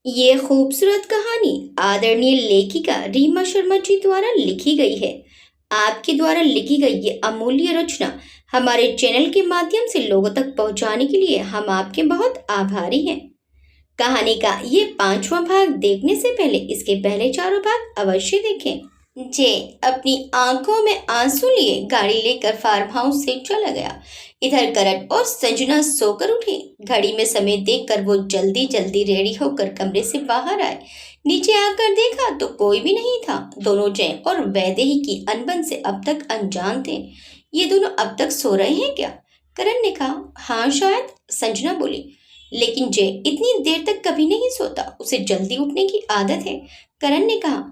ये खूबसूरत कहानी आदरणीय लेखिका रीमा शर्मा जी द्वारा लिखी गई है। आपके द्वारा लिखी गई ये अमूल्य रचना हमारे चैनल के माध्यम से लोगों तक पहुंचाने के लिए हम आपके बहुत आभारी हैं। कहानी का ये पांचवा भाग देखने से पहले इसके पहले चारों भाग अवश्य देखें। जे अपनी आंखों में आंसू लिए गाड़ी लेकर फार्म हाउस से चला गया। इधर करण और संजना सोकर उठे। घड़ी में समय देखकर वो जल्दी जल्दी रेडी होकर कमरे से बाहर आए। नीचे आकर देखा तो कोई भी नहीं था। दोनों जय और वैदेही की अनबन से अब तक अनजान थे। ये दोनों अब तक सो रहे हैं क्या? करण ने कहा, हाँ शायद। संजना बोली, लेकिन जय इतनी देर तक कभी नहीं सोता, उसे जल्दी उठने की आदत है। करण ने कहा,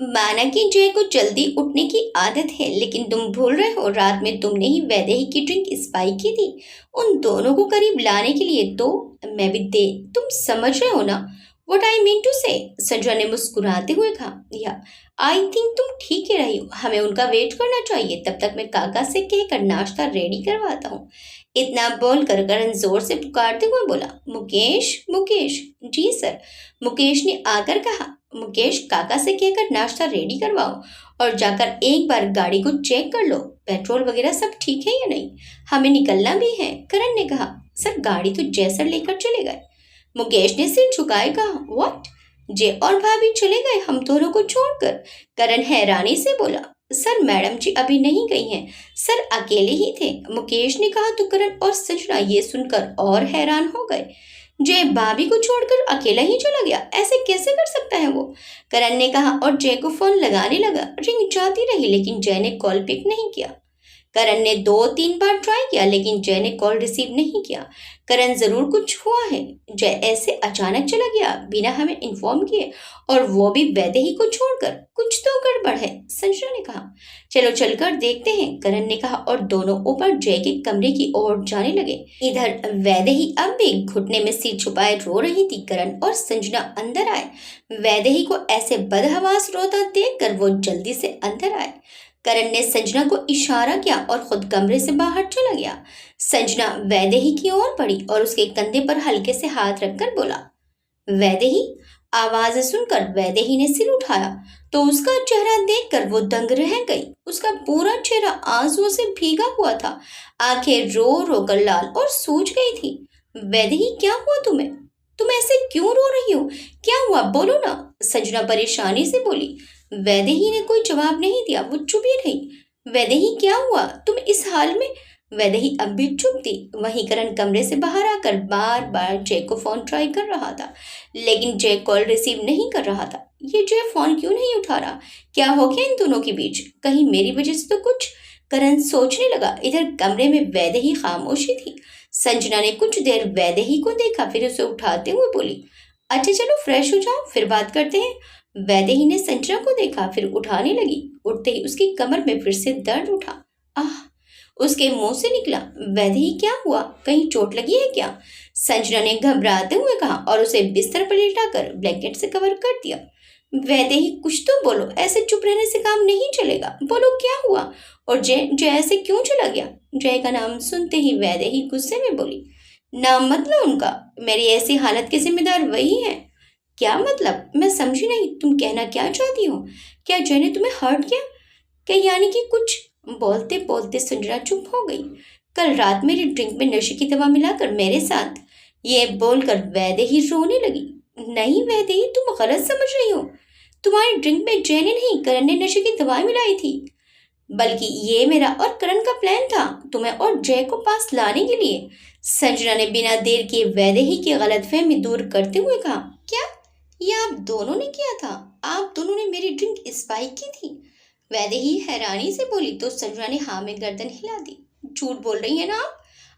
माना कि जय को जल्दी उठने की आदत है, लेकिन तुम भूल रहे हो रात में तुमने ही वैदेही की ड्रिंक स्पाइक की थी उन दोनों को करीब लाने के लिए। तो मैं भी दे, तुम समझ रहे हो ना व्हाट आई मीन टू से? संजय ने मुस्कुराते हुए कहा, या आई थिंक तुम ठीक कह रही हो, हमें उनका वेट करना चाहिए। तब तक मैं काका से कहकर नाश्ता रेडी करवाता हूँ। इतना बोलकर करण जोर से पुकारते हुए बोला, मुकेश मुकेश। जी सर। मुकेश ने आकर कहा, मुकेश काका से कहकर नाश्ता रेडी करवाओ और जाकर एक बार गाड़ी को चेक कर लो, पेट्रोल वगैरह सब ठीक है या नहीं, हमें निकलना भी है। करण ने कहा, सर गाड़ी तो जैसर लेकर चले गए। मुकेश ने सिर झुकाए कहा, व्हाट? जे और भाभी चले गए हम दोनों को छोड़कर? करण हैरानी से बोला, सर मैडम जी अभी नहीं गई हैं, सर अकेले ही थे। मुकेश ने कहा तो करण और संजना ये सुनकर और हैरान हो गए। जय भाभी को छोड़कर अकेला ही चला गया, ऐसे कैसे कर सकता है वो? करण ने कहा और जय को फोन लगाने लगा। रिंग जाती रही लेकिन जय ने कॉल पिक नहीं किया। करण ने 2-3 बार ट्राई किया लेकिन जय ने कॉल रिसीव नहीं किया। करण जरूर कुछ हुआ है। जय ऐसे अचानक चला गया बिना हमें इन्फॉर्म किए, और वो भी वैदेही को छोड़कर। कुछ तो गड़बड़ है, संजना ने कहा। चलो चलकर देखते हैं, करण ने कहा और दोनों ऊपर जय के कमरे की ओर जाने लगे। इधर वैदेही अब भी घुटने में सिर छुपाए रो रही थी। करण और संजना अंदर आए। वैदेही को ऐसे बदहवास रोता देखकर वो जल्दी से अंदर आए। करण ने संजना को इशारा किया और खुद कमरे से बाहर चला गया। संजना वैदेही की ओर बढ़ी और उसके कंधे पर हल्के से हाथ रखकर बोला, वैदेही। आवाज सुनकर वैदेही ने सिर उठाया तो उसका चेहरा देखकर वो दंग रह गई। उसका पूरा चेहरा आंसुओं से भीगा हुआ था। आंखें रो रो कर लाल और सूज गई थी। वैदेही क्या हुआ तुम्हें? तुम ऐसे क्यों रो रही हो? क्या हुआ बोलो ना, संजना परेशानी से बोली। वैदेही ने कोई जवाब नहीं दिया, वो चुप ही रही। वैदेही क्या हुआ, तुम इस हाल में? वैदेही अब भी चुप थी। वहीं करण कमरे से बाहर आकर बार बार जय को फोन ट्राई कर रहा था लेकिन जय कॉल रिसीव नहीं कर रहा था। ये जय फोन क्यों नहीं उठा रहा? क्या हो गया इन दोनों के बीच? कहीं मेरी वजह से तो कुछ? करण सोचने लगा। इधर कमरे में वैदेही खामोशी थी। संजना ने कुछ देर वैदेही को देखा, फिर उसे उठाते हुए बोली, अच्छा चलो फ्रेश हो जाओ फिर बात करते हैं। वैदेही ने संजना को देखा, फिर उठाने लगी। उठते ही उसकी कमर में फिर से दर्द उठा। आह, उसके मुंह से निकला। वैदेही क्या हुआ, कहीं चोट लगी है क्या? संजना ने घबराते हुए कहा और उसे बिस्तर पर लेटाकर ब्लैंकेट से कवर कर दिया। वैदेही कुछ तो बोलो, ऐसे चुप रहने से काम नहीं चलेगा, बोलो क्या हुआ? और जय जय ऐसे क्यों चला गया? जय का नाम सुनते ही वैदेही गुस्से में बोली, नाम मत लो उनका, मेरी ऐसी हालत के जिम्मेदार वही है। क्या मतलब? मैं समझी नहीं, तुम कहना क्या चाहती हो? क्या जय ने तुम्हें हर्ट किया? क्या यानी कि कुछ? बोलते बोलते संजना चुप हो गई। कल रात मेरी ड्रिंक में नशे की दवा मिलाकर मेरे साथ, ये बोलकर वैदेही रोने लगी। नहीं वैदेही, तुम गलत समझ रही हो। तुम्हारी ड्रिंक में जय ने नहीं करण ने नशे की दवाई मिलाई थी, बल्कि ये मेरा और करण का प्लान था तुम्हें और जय को पास लाने के लिए। संजना ने बिना देर किए वैदेही की गलतफहमी दूर करते हुए कहा, क्या ये आप दोनों ने किया था? आप दोनों ने मेरी ड्रिंक स्पाइक की थी? वैदेही हैरानी से बोली तो संजना ने हाँ में गर्दन हिला दी। झूठ बोल रही है ना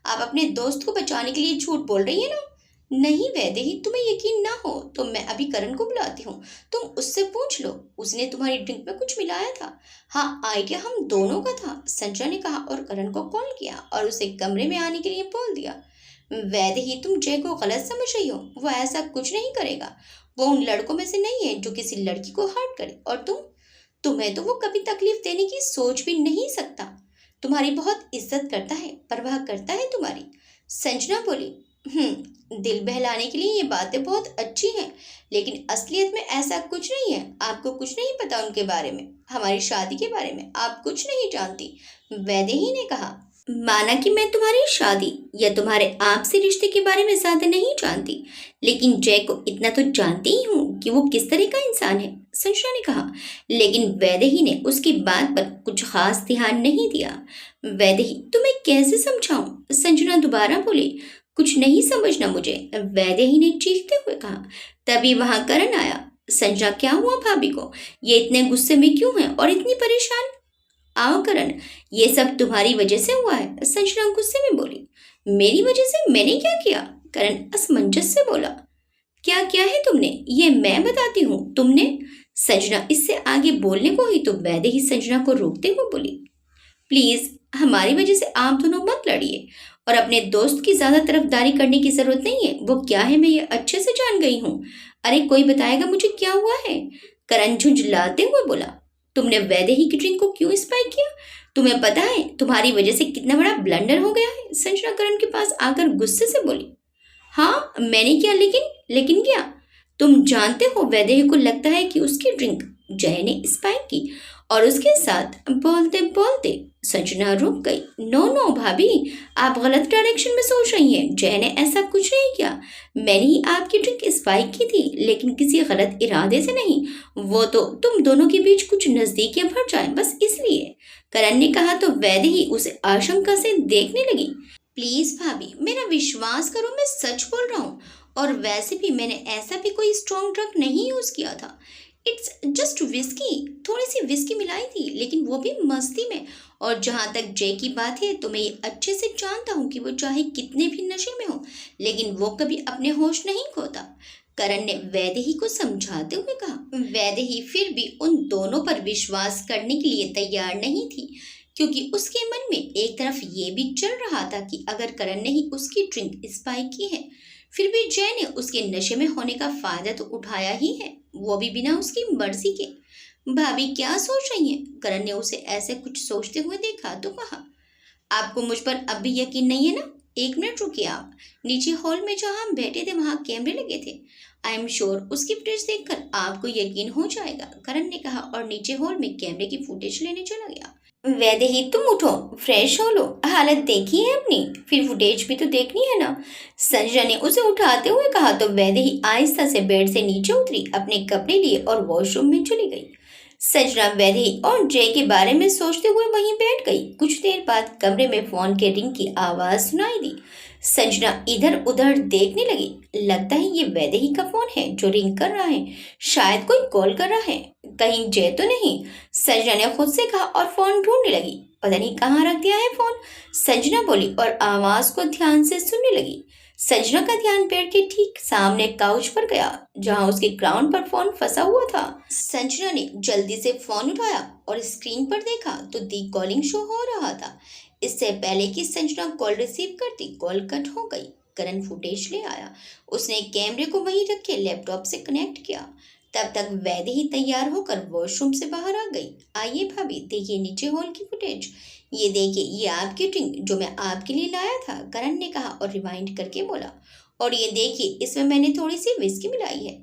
आप अपने दोस्त को बचाने के लिए झूठ बोल रही है ना? नहीं वैदेही, तुम्हें यकीन ना हो तो मैं अभी करण को बुलाती हूँ, तुम उससे पूछ लो, उसने तुम्हारी ड्रिंक में कुछ मिलाया था। हाँ, आइडिया हम दोनों का था, संजना ने कहा और करण को कॉल किया और उसे कमरे में आने के लिए बोल दिया। वैदेही, तुम जय को गलत समझ रही हो, वो ऐसा कुछ नहीं करेगा। वो उन लड़कों में से नहीं है जो किसी लड़की को हर्ट करे। और तुम्हें तो वो कभी तकलीफ देने की सोच भी नहीं सकता। तुम्हारी बहुत इज्जत करता है, परवाह करता है तुम्हारी। संजना बोली, दिल बहलाने के लिए ये बातें बहुत अच्छी हैं, लेकिन असलियत में ऐसा कुछ नहीं है। आपको कुछ नहीं पता उनके बारे में, हमारी शादी के बारे में आप कुछ नहीं जानती, वैदेही ने कहा। माना कि मैं तुम्हारी शादी या तुम्हारे आपसी रिश्ते के बारे में ज्यादा नहीं जानती, लेकिन जय को इतना तो जानती ही हूँ कि वो किस तरह का इंसान है, संजना ने कहा। लेकिन वैदेही ने उसकी बात पर कुछ खास ध्यान नहीं दिया। वैदेही, तुम्हें कैसे समझाऊं? संजना दोबारा बोली। कुछ नहीं समझना मुझे, वैदेही ने चीखते हुए कहा। तभी वहां करण आया। संजना, क्या हुआ भाभी को? ये इतने गुस्से में क्यों है और इतनी परेशान? आओ करण, ये सब तुम्हारी वजह से हुआ है, संजना गुस्से में बोली। मेरी वजह से? मैंने क्या किया? करण असमंजस से बोला। क्या क्या है तुमने, ये मैं बताती हूँ। तुमने? संजना इससे आगे बोलने को ही तो वैदेही संजना को रोकते हुए बोली। प्लीज, हमारी वजह से आप दोनों मत लड़िए और अपने दोस्त की ज्यादा तरफदारी करने की जरूरत नहीं है। वो क्या है मैं ये अच्छे से जान गई हूँ। अरे कोई बताएगा मुझे क्या हुआ है? करण झुंझलाते हुए बोला। तुमने वैदेही की ड्रिंक को क्यों स्पाइक किया? तुम्हें पता है तुम्हारी वजह से कितना बड़ा ब्लंडर हो गया है? संजना करण के पास आकर गुस्से से बोली। हाँ मैंने किया, लेकिन क्या? तुम जानते हो वैदेही को लगता है कि उसकी ड्रिंक जय ने स्पाइक की और उसके साथ बोलते बोलते संजना रुक गई। नो नो भाभी, आप गलत डायरेक्शन में सोच रही हैं। जय ने ऐसा कुछ नहीं किया। मैंने ही आपकी ड्रिंक स्पाइक की थी, लेकिन किसी गलत इरादे से नहीं। वो तो तुम दोनों के बीच कुछ नजदीकियां बढ़ जाए बस इसलिए, करण ने कहा तो वैदेही उसे आशंका से देखने लगी। प्लीज भाभी, मेरा विश्वास करो, मैं सच बोल रहा हूँ। और वैसे भी मैंने ऐसा भी कोई स्ट्रॉन्ग ड्रग नहीं यूज किया था। इट्स जस्ट विस्की, थोड़ी सी विस्की मिलाई थी, लेकिन वो भी मस्ती में। और जहाँ तक जय की बात है तो मैं ये अच्छे से जानता हूँ कि वो चाहे कितने भी नशे में हो, लेकिन वो कभी अपने होश नहीं खोता, करण ने वैदेही को समझाते हुए कहा। वैदेही फिर भी उन दोनों पर विश्वास करने के लिए तैयार नहीं थी, क्योंकि उसके मन में एक तरफ ये भी चल रहा था कि अगर करण ने ही उसकी ड्रिंक स्पाइक की है, फिर भी जय ने उसके नशे में होने का फायदा तो उठाया ही है, वो भी बिना उसकी मर्जी के। भाभी क्या सोच रही हैं? करण ने उसे ऐसे कुछ सोचते हुए देखा तो कहा। आपको मुझ पर अब भी यकीन नहीं है ना? एक मिनट रुकिए आप। नीचे हॉल में जहां हम बैठे थे वहां कैमरे लगे थे। आई एम श्योर उसकी फुटेज देखकर आपको यकीन हो जाएगा, करण ने कहा और नीचे हॉल में कैमरे की फुटेज लेने चला गया। वैदेही, तुम उठो, फ्रेश हो लो, हालत देखी है अपनी, फिर फुटेज भी तो देखनी है ना, संजना ने उसे उठाते हुए कहा तो वैदेही आहिस्ता से बेड से नीचे उतरी, अपने कपड़े लिए और वॉशरूम में चली गई। संजना वैदेही और जय के बारे में सोचते हुए वहीं बैठ गई। कुछ देर बाद कमरे में फोन के रिंग की आवाज सुनाई दी। संजना इधर उधर देखने लगी। लगता है ये वैदेही का फोन है जो रिंग कर रहा है, शायद कोई कॉल कर रहा है, कहीं जय तो नहीं, संजना ने खुद से कहा और फोन ढूंढने लगी। पता नहीं कहाँ रख दिया है फोन, संजना बोली और आवाज को ध्यान से सुनने लगी। संजना का ध्यान बेड के ठीक सामने काउच पर गया जहां उसके ग्राउंड पर फोन फंसा हुआ था। संजना ने जल्दी से फोन उठाया और स्क्रीन पर देखा तो दी कॉलिंग शो हो रहा था। इससे पहले कि संजना कॉल रिसीव करती, कॉल कट हो गई। करण फुटेज ले आया, उसने कैमरे को वहीं रख के लैपटॉप से कनेक्ट किया। तब तक वैदेही तैयार होकर वॉशरूम से बाहर आ गई। आइए भाभी, देखिए नीचे हॉल की फुटेज, ये देखिए ये आपकी ड्रिंक जो मैं आपके लिए लाया था, करण ने कहा और रिवाइंड करके बोला। और ये देखिए इसमें मैंने थोड़ी सी विस्की मिलाई है।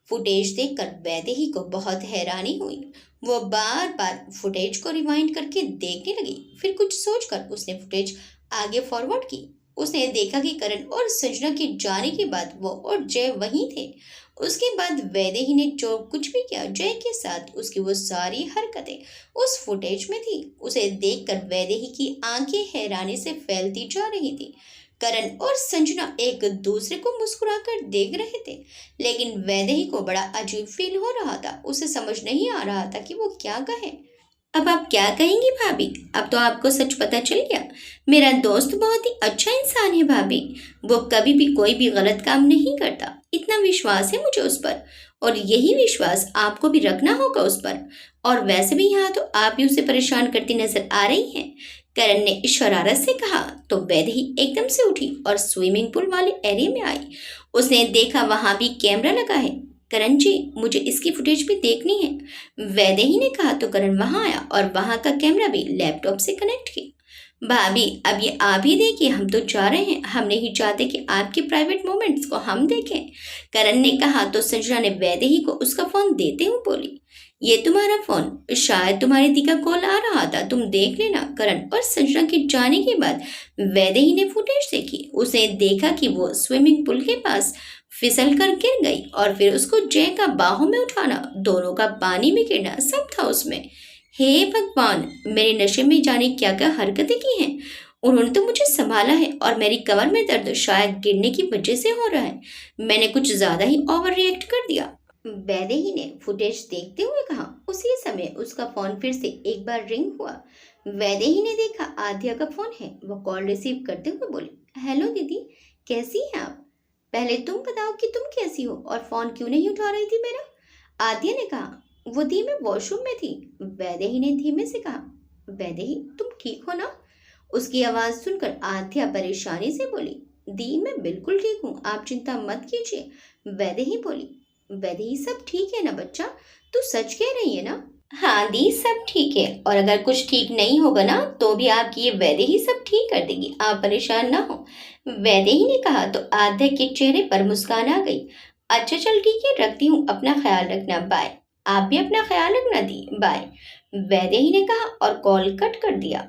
फुटेज देखकर वैदेही को बहुत हैरानी हुई। वो बार बार फुटेज को रिवाइंड करके देखने लगी। फिर कुछ सोचकर उसने फुटेज आगे फॉरवर्ड की। उसने देखा कि करण और संजना के जाने के बाद वो और जय वहीं थे। उसके बाद वैदेही ने जो कुछ भी किया जय के साथ, उसकी वो सारी हरकतें उस फुटेज में थी। उसे देखकर वैदेही की आंखें हैरानी से फैलती जा रही थी। करण और संजना एक दूसरे को मुस्कुराकर देख रहे थे, लेकिन वैदेही को बड़ा अजीब फील हो रहा था। उसे समझ नहीं आ रहा था कि वो क्या कहे। अब आप क्या कहेंगी भाभी? अब तो आपको सच पता चल गया। मेरा दोस्त बहुत ही अच्छा इंसान है भाभी, वो कभी भी कोई भी गलत काम नहीं करता। इतना विश्वास है मुझे उस पर, और यही विश्वास आपको भी रखना होगा उस पर। और वैसे भी यहाँ तो आप ही उसे परेशान करती नजर आ रही हैं, करण ने शरारत से कहा तो वैदेही एकदम से उठी और स्विमिंग पूल वाले एरिया में आई। उसने देखा वहां भी कैमरा लगा है। करण जी, मुझे इसकी फुटेज भी देखनी है, वैदेही ने कहा तो करण वहां आया और वहां का कैमरा भी लैपटॉप से कनेक्ट किया। भाभी अब ये आप ही देखिए, हम तो जा रहे हैं, हम नहीं चाहते कि आपके प्राइवेट मोमेंट्स को हम देखें। करण ने कहा तो संजना ने वैदेही को उसका फोन देते हुए बोली, ये तुम्हारा फोन, शायद तुम्हारी दी का कॉल आ रहा था, तुम देख लेना। करण और संजना के जाने के बाद वैदेही ने फुटेज देखी। उसने देखा कि वो स्विमिंग पूल के पास फिसल कर गिर गई और फिर उसको जय का बाहों में उठाना, दोनों का पानी में गिरना, सब था उसमें। हे भगवान, मेरे नशे में जाने क्या क्या हरकतें की हैं। उन्होंने तो मुझे संभाला है और मेरी कमर में दर्द शायद गिरने की वजह से हो रहा है। मैंने कुछ ज्यादा ही ओवर रिएक्ट कर दिया, वैदेही ने फुटेज देखते हुए कहा। उसी समय उसका फोन फिर से एक बार रिंग हुआ। वैदेही ने देखा आद्या का फोन है। वो कॉल रिसीव करते हुए बोली, हेलो दीदी, कैसी हैं आप? पहले तुम बताओ कि तुम कैसी हो और फोन क्यों नहीं उठा रही थी मेरा? आद्या ने कहा, वो दी मैं वॉशरूम में थी। वैदेही ने धीमे से कहा, वैदेही तुम ठीक हो ना? उसकी आवाज सुनकर आद्या परेशानी से बोली, दी मैं बिल्कुल ठीक हूँ, आप चिंता मत कीजिए। वैदेही बोली, वैदेही सब ठीक है ना बच्चा, तू सच कह रही है ना? हाँ दी, सब ठीक है, और अगर कुछ ठीक नहीं होगा ना तो भी आपकी ये वैदेही सब ठीक कर देगी, आप परेशान ना हो। वैदेही ने कहा तो आद्या के चेहरे पर मुस्कान आ गई। अच्छा चल ठीक है, रखती हूँ, अपना ख्याल रखना, बाय। आप भी अपना ख्याल रखना दी, बाय। वैदेही ने कहा और कॉल कट कर दिया।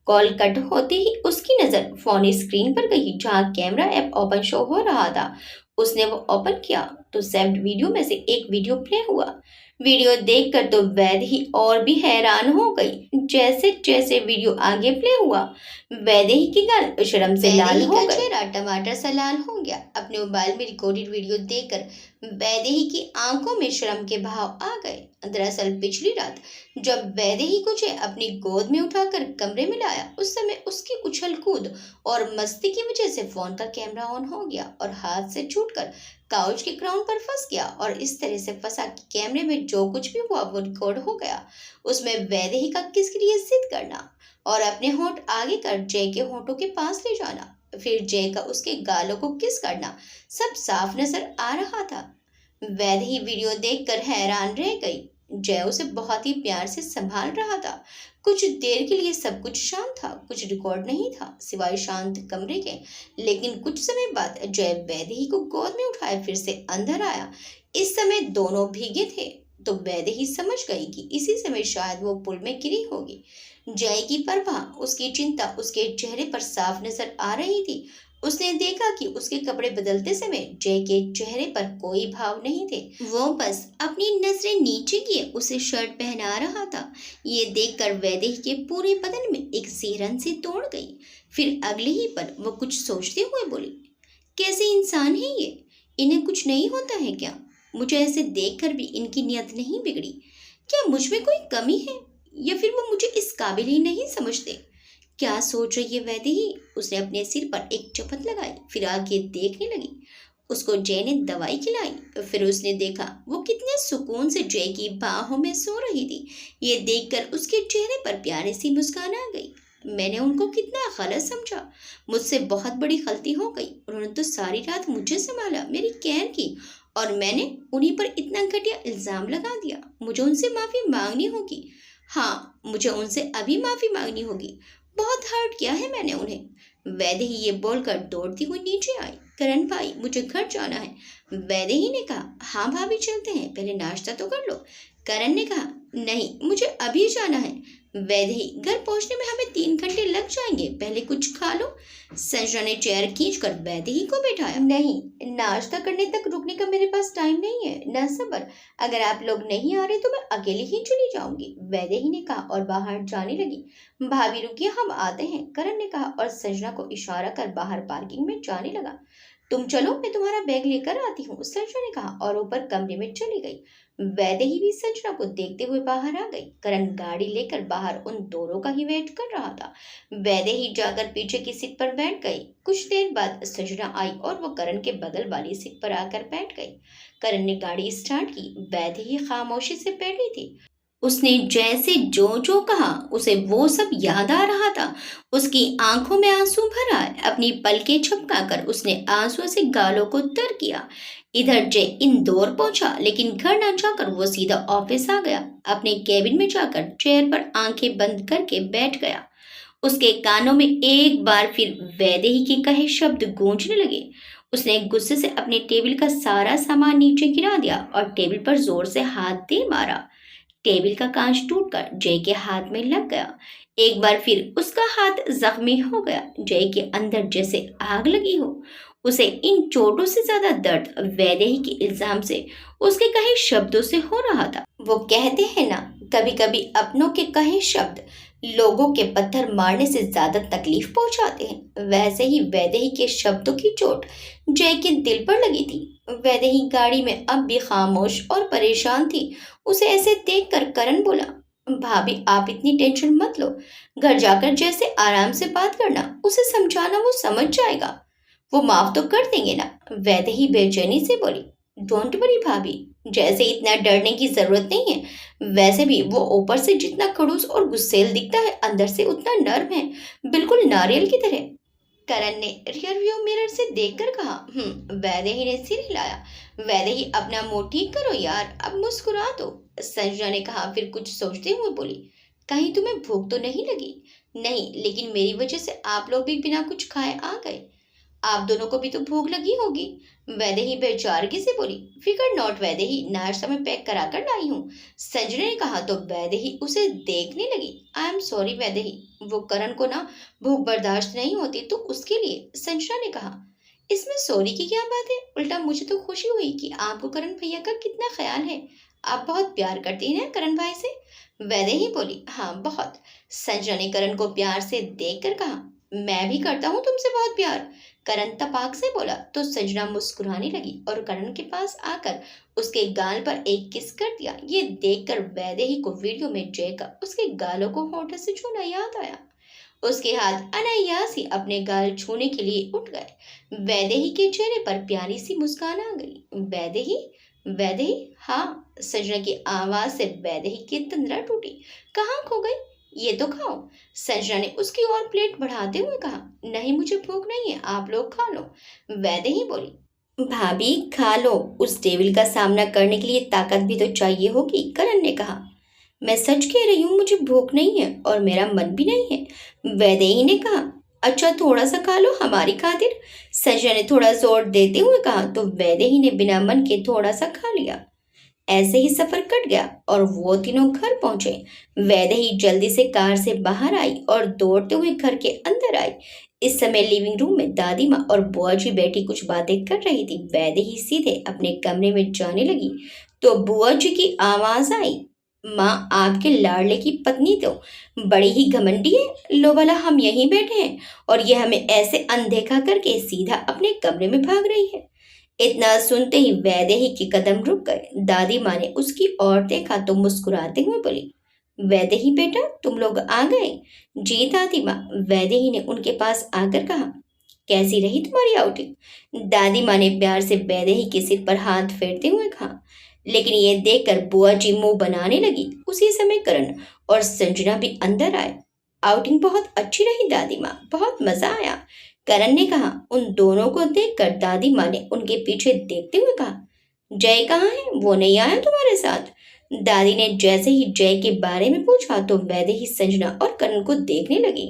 कॉल कट होते ही उसकी नजर फोन स्क्रीन पर गई जहां कैमरा ऐप ओपन शो हो रहा था। उसने वो ओपन किया तो सेव्ड वीडियो में से एक वीडियो प्ले हुआ। वीडियो देखकर तो वैदेही और भी हैरान हो गई। जैसे जैसे वीडियो आगे प्ले हुआ, वैदेही की गाल शर्म से लाल हो गई, चेहरा टमाटर सा लाल हो गया। अपने मोबाइल में रिकॉर्डेड वीडियो देखकर वैदेही की आंखों में शर्म के भाव आ गए। दरअसल पिछली रात जब वैदेही को जय अपनी गोद में उठाकर कमरे में लाया, उस समय उसकी उछल कूद और मस्ती की वजह से फोन का कैमरा ऑन हो गया और हाथ से छूटकर काउच के ग्राउंड पर फंस गया और इस तरह से फंसा कि कैमरे में जो कुछ भी हुआ वो रिकॉर्ड हो गया। उसमें वैदेही का किसके लिए जिद करना और अपने होंठ आगे कर जय के होंठों के पास ले जाना, फिर जय का उसके गालों को किस करना, सब साफ नजर आ रहा था। वैदेही वीडियो देखकर हैरान रह गई। जय उसे बहुत ही प्यार से संभाल रहा था। कुछ देर के लिए सब कुछ शांत था, कुछ रिकॉर्ड नहीं था सिवाय शांत कमरे के। लेकिन कुछ समय बाद जय वैदेही को गोद में उठाए फिर से अंदर आया। इस समय दोनों भीगे थे तो वैदेही समझ गई कि इसी समय शायद वो पुल में गिरी होगी। जय की परवाह, उसकी चिंता उसके चेहरे पर साफ नजर आ रही थी। उसने देखा कि उसके कपड़े बदलते समय जय के चेहरे पर कोई भाव नहीं थे। वो बस अपनी नजरें नीचे किए उसे शर्ट पहना रहा था। ये देखकर वैदेही के पूरे बदन में एक सिहरन सी तोड़ गई। फिर अगले ही पल वो कुछ सोचते हुए बोली, कैसे इंसान है ये? इन्हें कुछ नहीं होता है क्या? मुझे ऐसे देखकर भी इनकी नीयत नहीं बिगड़ी। क्या मुझ में कोई कमी है या फिर वो मुझे इस काबिल ही नहीं समझते? क्या सोच रही है वैदेही? उसने अपने सिर पर एक चपत लगाई, फिर आगे देखने लगी। उसको जय ने दवाई खिलाई। फिर उसने देखा वो कितने सुकून से जय की बाहों में सो रही थी। ये देखकर उसके चेहरे पर प्यारी सी मुस्कान आ गई। मैंने उनको कितना गलत समझा, मुझसे बहुत बड़ी गलती हो गई। उन्होंने तो सारी रात मुझे संभाला, मेरी केयर की, और मैंने उन्हीं पर इतना घटिया इल्जाम लगा दिया। मुझे उनसे माफी मांगनी होगी। हाँ, मुझे उनसे अभी माफी मांगनी होगी। बहुत हर्ट किया है मैंने उन्हें। वैदेही ये बोलकर दौड़ती हुई नीचे आई। करण भाई, मुझे घर जाना है। वैदेही ने कहा, हाँ भाभी चलते हैं, पहले नाश्ता तो कर लो। करण ने कहा, नहीं मुझे अभी जाना है। वैदेही, घर पहुंचने में हमें 3 घंटे लग जाएंगे, पहले कुछ खा लो। संजना ने चेयर खींचकर वैदेही को बैठाया। नहीं, नाश्ता करने तक रुकने का मेरे पास टाइम नहीं है, न सबर। अगर आप लोग नहीं आ रहे तो मैं अकेले ही चली जाऊंगी, वैदेही ने कहा और बाहर जाने लगी। भाभी रुकिए, हम आते हैं, करण ने कहा और संजना को इशारा कर बाहर पार्किंग में जाने लगा। तुम चलो, मैं तुम्हारा बैग लेकर आती हूँ, संजना ने कहा और ऊपर कमरे में चली गई। वैदेही भी संजना को देखते हुए बाहर आ गई। करण गाड़ी लेकर बाहर उन दोनों का ही वेट कर रहा था। वैदेही जाकर पीछे की सीट पर बैठ गई। कुछ देर बाद संजना आई और वो करण के बगल वाली सीट पर आकर बैठ गई। करण ने गाड़ी स्टार्ट की। वैदेही खामोशी से बैठी थी। उसने जैसे जो जो कहा उसे वो सब याद आ रहा था। उसकी आंखों में आंसू भर आए। अपनी पलकें झपकाकर उसने आंसुओं से गालों को तर किया। इधर जय इंदौर पहुंचा, लेकिन घर न जाकर वो सीधा ऑफिस आ गया। अपने केबिन में जाकर चेयर पर आंखें बंद करके बैठ गया। उसके कानों में एक बार फिर वैदेही के कहे शब्द गूंजने लगे। उसने गुस्से से अपने टेबल का सारा सामान नीचे गिरा दिया और टेबल पर जोर से हाथ दे मारा। टेबल का कांच टूटकर जय के हाथ में लग गया। एक बार फिर उसका हाथ जख्मी हो गया। जय के अंदर जैसे आग लगी हो। उसे इन चोटों से ज्यादा दर्द वैदेही के इल्जाम से, उसके कहे शब्दों से हो रहा था। वो कहते हैं ना, कभी कभी अपनों के कहे शब्द लोगों के पत्थर मारने से ज्यादा तकलीफ पहुंचाते हैं। वैसे ही वैदेही के शब्दों की चोट जय के दिल पर लगी थी। वैदेही गाड़ी में अब भी खामोश और परेशान थी। उसे ऐसे देखकर करण बोला, भाभी आप इतनी टेंशन मत लो। घर जाकर जैसे आराम से बात करना, उसे समझाना, वो समझ जाएगा। वो माफ तो कर देंगे ना। वैदेही बेचैनी से बोली, डोंट वरी भाभी, जैसे इतना डरने की जरूरत नहीं है। वैसे भी वो ऊपर से जितना खड़ूस और गुस्सेल दिखता है, अंदर से उतना नर्म है, बिल्कुल नारियल की तरह। करण ने रियर व्यू मिरर से देखकर कहा। वैदेही ने सिर हिलाया। वैदेही अपना मुंह ठीक करो यार, अब मुस्कुरा दो। संजना ने कहा, फिर कुछ सोचते हुए बोली, कहीं तुम्हें भूख तो नहीं लगी? नहीं, लेकिन मेरी वजह से आप लोग भी बिना कुछ खाए आ गए। आप दोनों को भी तो भूख लगी होगी। वैदेही बेचारगी से बोली, फिकर नॉट वैदेही, नाश्ता में पैक करा कर लाई हूँ। संजना ने कहा तो वैदेही उसे देखने लगी। आई एम सॉरी वैदेही, वो करण को ना भूख बर्दाश्त नहीं होती तो उसके लिए। संजना ने कहा, इसमें सॉरी की क्या बात है? उल्टा मुझे तो खुशी हुई कि आपको करण भैया का कितना ख्याल है। आप बहुत प्यार करती हैं करण भाई से। वैदेही बोली, हाँ बहुत। संजना ने करण को प्यार से देख कर कहा, मैं भी करता हूँ तुमसे बहुत प्यार। करण तपाक से बोला तो संजना मुस्कुराने लगी और करण के पास आकर उसके गाल पर एक किस कर दिया। ये देखकर वैदेही को वीडियो में जय का उसके गालों को होठों से छूना याद आया। उसके हाथ अनायास ही अपने गाल छूने के लिए उठ गए। वैदेही के चेहरे पर प्यारी सी मुस्कान आ गई। वैदेही, वैदेही, हाँ। संजना की आवाज से वैदेही की तंद्रा टूटी। कहाँ खो गई? ये तो खाओ। संजना ने उसकी ओर प्लेट बढ़ाते हुए कहा, नहीं मुझे भूख नहीं है, आप लोग खा लो। वैदेही बोली, भाभी खा लो, उस टेबल का सामना करने के लिए ताकत भी तो चाहिए होगी। करण ने कहा, मैं सच कह रही हूँ, मुझे भूख नहीं है और मेरा मन भी नहीं है। वैदेही ने कहा, अच्छा थोड़ा सा खा लो हमारी खातिर। संजना ने थोड़ा जोर देते हुए कहा तो वैदेही ने बिना मन के थोड़ा सा खा लिया। ऐसे ही सफर कट गया और वो तीनों घर पहुंचे। वैदेही जल्दी से कार से बाहर आई और दौड़ते हुए घर के अंदर आई। इस समय लिविंग रूम में दादी माँ और बुआ जी बैठी कुछ बातें कर रही थी। वैदेही सीधे अपने कमरे में जाने लगी तो बुआ जी की आवाज आई, माँ आपके लाडले की पत्नी तो बड़ी ही घमंडी है। लो वाला हम यहीं बैठे हैं और ये हमें ऐसे अनदेखा करके सीधा अपने कमरे में भाग रही है। इतना सुनते ही वैदेही के कदम रुक गए। दादी माँ ने उसकी ओर देखा तो मुस्कुराते हुए बोली, वैदेही बेटा तुम लोग आ गए? जी दादी माँ। वैदेही ने उनके पास आकर कहा, कैसी रही तुम्हारी आउटिंग? दादी माँ ने प्यार से वैदेही के सिर पर हाथ फेरते हुए कहा। लेकिन ये देखकर बुआ जी मुंह बनाने लगी। उसी समय करण और संजना भी अंदर आए। आउटिंग बहुत अच्छी रही दादी माँ, बहुत मजा आया। करण ने कहा। उन दोनों को देखकर दादी माँ ने उनके पीछे देखते हुए कहा, जय कहाँ है? वो नहीं आया तुम्हारे साथ? दादी ने जैसे ही जय के बारे में पूछा तो वैदेही, संजना और करण को देखने लगी।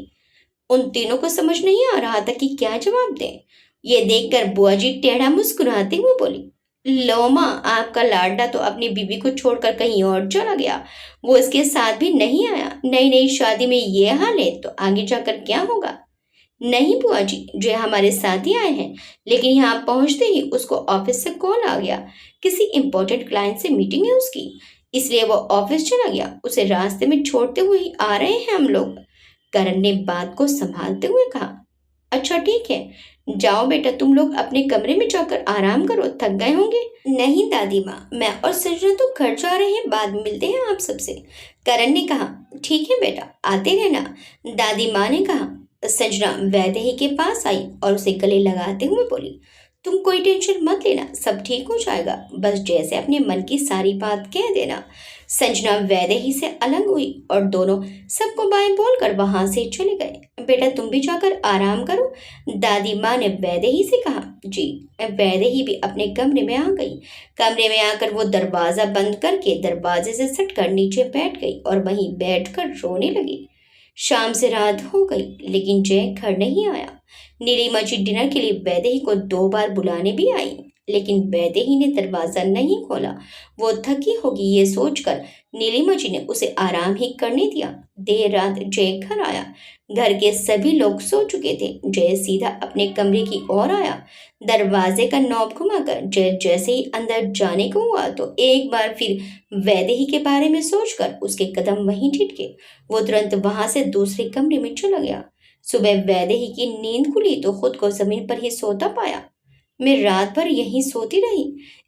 उन तीनों को समझ नहीं आ रहा था कि क्या जवाब दें। ये देखकर बुआ जी टेढ़ा मुस्कुराते हुए बोली, लो माँ, आपका लाडला तो अपनी बीबी को छोड़कर कहीं और चला गया। वो इसके साथ भी नहीं आया। नई नई शादी में ये हाल है तो आगे जाकर क्या होगा? नहीं बुआ जी, जो हमारे साथ ही आए हैं, लेकिन यहाँ पहुंचते ही उसको ऑफिस से कॉल आ गया। किसी इम्पोर्टेंट क्लाइंट से मीटिंग है उसकी, इसलिए वो ऑफिस चला गया। उसे रास्ते में छोड़ते हुए ही आ रहे हैं हम लोग। करण ने बात को संभालते हुए कहा, अच्छा ठीक है, जाओ बेटा तुम लोग अपने कमरे में जाकर आराम करो, थक गए होंगे। नहीं दादी माँ, मैं और संजना तो घर जा रहे हैं, बाद में मिलते हैं आप सबसे। करण ने कहा, ठीक है बेटा, आते रहना। दादी माँ ने कहा। संजना वैदेही के पास आई और उसे गले लगाते हुए बोली, तुम कोई टेंशन मत लेना, सब ठीक हो जाएगा, बस जैसे अपने मन की सारी बात कह देना। संजना वैदेही से अलग हुई और दोनों सबको बाय बोलकर वहां से चले गए। बेटा तुम भी जाकर आराम करो, दादी माँ ने वैदेही से कहा। जी। वैदेही भी अपने कमरे में आ गई। कमरे में आकर वो दरवाजा बंद करके दरवाजे से सटकर नीचे बैठ गई और वहीं बैठकर रोने लगी। शाम से रात हो गई लेकिन जय घर नहीं आया। नीलिमा जी डिनर के लिए वैदेही को 2 बार बुलाने भी आई लेकिन वैदेही ने दरवाजा नहीं खोला। वो थकी होगी ये सोचकर नीलिमा जी ने उसे आराम ही करने दिया। देर रात जय घर आया। घर के सभी लोग सो चुके थे। जय सीधा अपने कमरे की ओर आया। दरवाजे का नॉब घुमाकर जय जैसे ही अंदर जाने को हुआ तो एक बार फिर वैदेही के बारे में सोचकर उसके कदम वहीं ठिठके। वो तुरंत वहां से दूसरे कमरे में चला गया। सुबह वैदेही की नींद खुली तो खुद को जमीन पर ही सोता पाया। मैं रात भर यहीं सोती रही,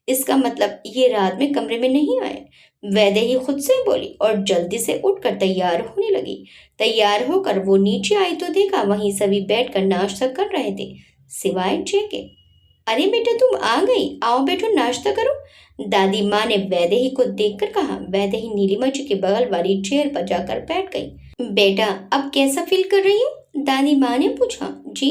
इसका मतलब ये रात में कमरे में नहीं आए। वैदेही खुद से बोली और जल्दी से उठकर तैयार होने लगी। तैयार होकर वो नीचे आई तो देखा वहीं सभी बैठकर नाश्ता कर रहे थे सिवाय जय के। अरे बेटा तुम आ गई, आओ बैठो नाश्ता करो, दादी माँ ने वैदेही को देखकर कहा। वैदेही नीलिमा जी के बगल वाली चेयर पर जाकर बैठ गई। बेटा अब कैसा फील कर रही हो, दादी माँ ने पूछा। जी,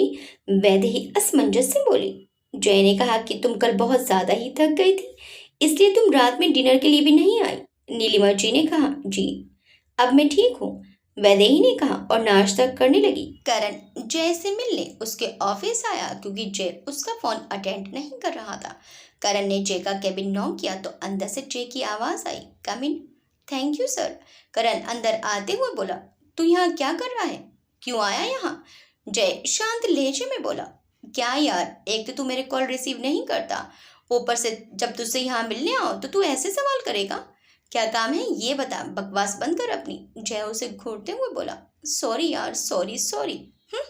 वैदेही असमंजस से बोली। जय ने कहा कि तुम कल बहुत ज्यादा ही थक गई थी इसलिए तुम रात में डिनर के लिए भी नहीं आई। नीलिमा जी ने कहा जी, अब मैं ठीक हूँ, वैदेही ने कहा और नाश्ता करने लगी। करण जय से मिलने उसके ऑफिस आया क्योंकि जय उसका फोन अटेंड नहीं कर रहा था। करण ने जय का केबिन नॉक किया तो अंदर से जय की आवाज आई, come in. Thank you sir. Karan अंदर आते हुए बोला, तू यहाँ क्या कर रहा है, क्यों आया यहाँ? जय शांत लहजे में बोला, क्या यार, एक तो तू मेरे कॉल रिसीव नहीं करता, ऊपर से जब तुझसे यहाँ मिलने आओ तो तू ऐसे सवाल करेगा। क्या काम है ये बता, बकवास बंद कर अपनी। जय उसे घूरते हुए बोला, सॉरी यार, सॉरी सॉरी।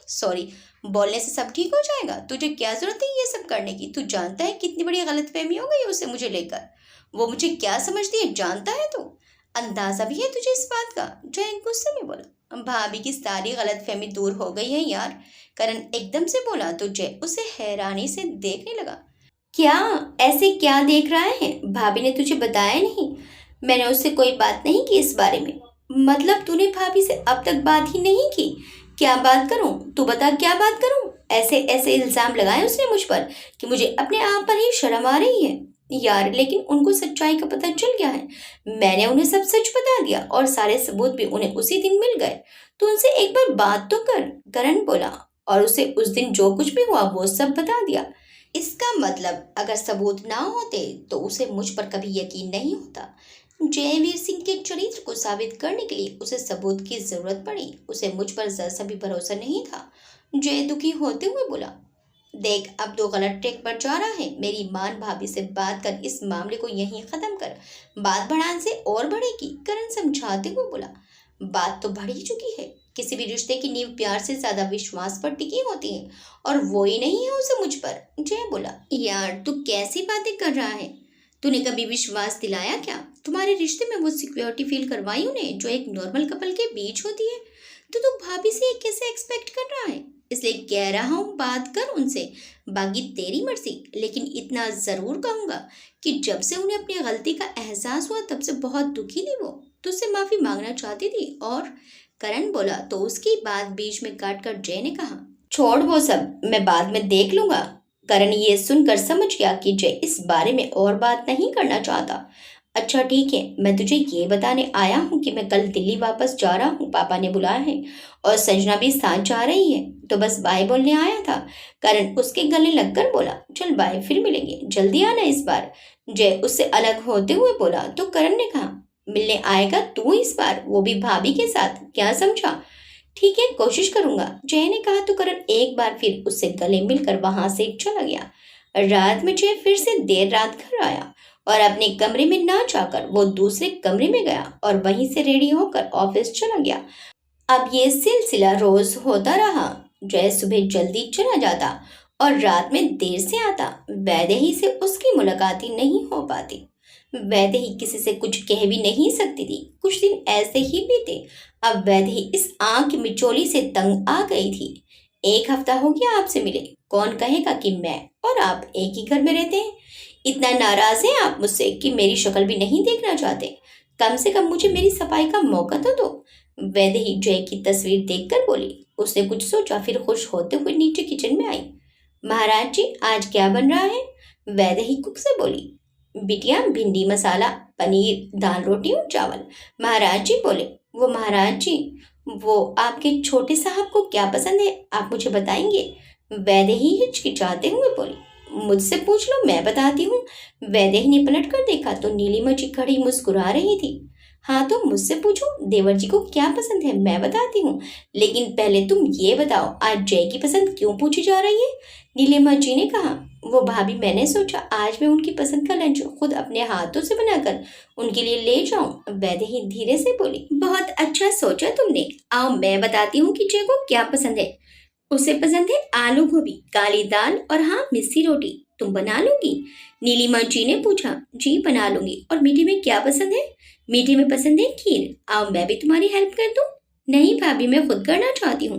सॉरी बोलने से सब ठीक हो जाएगा? तुझे क्या जरूरत है ये सब करने की? तू जानता है कितनी बड़ी गलतफहमी हो गई उसे मुझे लेकर। वो मुझे क्या समझती है जानता है तू? अंदाजा भी है तुझे इस बात का? जय गुस्से में बोला। भाभी की सारी गलतफहमी दूर हो गई है यार, करण एकदम से बोला तो जय उसे हैरानी से देखने लगा। क्या ऐसे क्या देख रहा है? भाभी ने तुझे बताया नहीं? मैंने उससे कोई बात नहीं की इस बारे में। मतलब तूने भाभी से अब तक बात ही नहीं की? क्या बात करूं, तू बता क्या बात करूं? ऐसे ऐसे इल्जाम लगाए उसने मुझ पर कि मुझे अपने आप पर ही शर्म आ रही है। यार लेकिन उनको सच्चाई का पता चल गया है, मैंने उन्हें सब सच बता दिया और सारे सबूत भी उन्हें उसी दिन मिल गए। तो उनसे एक बार बात तो कर, करण बोला, और उसे उस दिन जो कुछ भी हुआ वो सब बता दिया। इसका मतलब अगर सबूत ना होते तो उसे मुझ पर कभी यकीन नहीं होता। जयवीर सिंह के चरित्र को साबित करने के लिए उसे सबूत की जरूरत पड़ी। उसे मुझ पर जरा सा भी भरोसा नहीं था। जय दुखी होते हुए बोला, देख अब तो गलत ट्रैक पर जा रहा है, मेरी मान भाभी से बात कर इस मामले को यहीं खत्म कर, बात बढ़ाने से और बढ़ेगी। करण समझाते हुए बोला, बात तो बढ़ ही चुकी है, किसी भी रिश्ते की नींव प्यार से ज्यादा विश्वास पर टिकी होती है और वो ही नहीं है उसे मुझ पर। जय बोला, यार तू कैसी बातें कर रहा है, तूने कभी विश्वास दिलाया क्या? तुम्हारे रिश्ते में वो सिक्योरिटी फील करवाई उन्हें जो एक नॉर्मल कपल के बीच होती है? तो तू भाभी से ये कैसे एक्सपेक्ट कर रहा है? इसलिए कह रहा हूँ बात कर उनसे, बाकी तेरी मर्जी। लेकिन इतना जरूर कहूंगा कि जब से उन्हें अपनी गलती का एहसास हुआ तब से बहुत दुखी थी वो, तुझसे माफी मांगना चाहती थी। और करण बोला तो उसकी बात बीच में काट कर जय ने कहा, छोड़ वो सब, मैं बाद में देख लूंगा। करण ये सुनकर समझ गया कि जय इस बारे में और बात नहीं करना चाहता। अच्छा ठीक है, मैं तुझे ये बताने आया हूँ कि मैं कल दिल्ली वापस जा रहा हूँ, पापा ने बुलाया है और संजना भी साथ जा रही है, तो बस बाय बोलने आया था। करण उसके गले लगकर बोला, चल बाय, फिर मिलेंगे, जल्दी आना इस बार। जय उससे अलग होते हुए बोला तो करण ने कहा, मिलने आएगा तू इस बार, वो भी भाभी के साथ, क्या समझा? ठीक है कोशिश करूंगा, जय ने कहा तो करण एक बार फिर उससे गले मिलकर वहां से चला गया। रात में जय फिर से देर रात घर आया और अपने कमरे में ना जाकर वो दूसरे कमरे में गया और वहीं से रेडी होकर ऑफिस चला गया। अब ये सिलसिला रोज होता रहा। जय सुबह जल्दी चला जाता और रात में देर से आता। वैदेही से उसकी मुलाकात ही नहीं हो पाती। वैदेही किसी से कुछ कह भी नहीं सकती थी। कुछ दिन ऐसे ही बीते। अब वैदेही इस आंख मिचोली से तंग आ गई थी। 1 हफ्ता हो गया आपसे मिले, कौन कहेगा कि मैं और आप एक ही घर में रहते हैं? इतना नाराज हैं आप मुझसे कि मेरी शक्ल भी नहीं देखना चाहते? कम से कम मुझे मेरी सफाई का मौका तो दो। वैदेही जय की तस्वीर देखकर बोली। उसने कुछ सोचा, फिर खुश होते हुए नीचे किचन में आई। महाराज जी आज क्या बन रहा है? वैदेही कुक से बोली। बिटिया भिंडी मसाला, पनीर, दाल रोटी और चावल, महाराज जी बोले। वो महाराज जी, वो आपके छोटे साहब को क्या पसंद है, आप मुझे बताएंगे? वैदेही हिचकिचाते हुए बोली। मुझसे पूछ लो, मैं बताती हूँ। वैदेही ने पलट कर देखा तो नीलिमा जी खड़ी मुस्कुरा रही थी। हाँ तो मुझसे पूछो, देवर जी को क्या पसंद है मैं बताती हूँ। लेकिन पहले तुम ये बताओ, आज जय की पसंद क्यों पूछी जा रही है? नीलिमा जी ने कहा। वो भाभी, मैंने सोचा आज मैं उनकी पसंद का लंच खुद अपने हाथों से बनाकर उनके लिए ले जाऊं। वैदेही धीरे से बोली। बहुत अच्छा सोचा तुमने। आओ मैं बताती हूँ कि जय को क्या पसंद है। उसे पसंद है आलू गोभी, काली दाल और हाँ मिस्सी रोटी। तुम बना लोगी? नीलिमा जी ने पूछा। जी बना लूंगी। और मीठे में क्या पसंद है? मीठे में पसंद है खीर। आओ मैं भी तुम्हारी हेल्प कर दूं। नहीं भाभी, मैं खुद करना चाहती हूँ,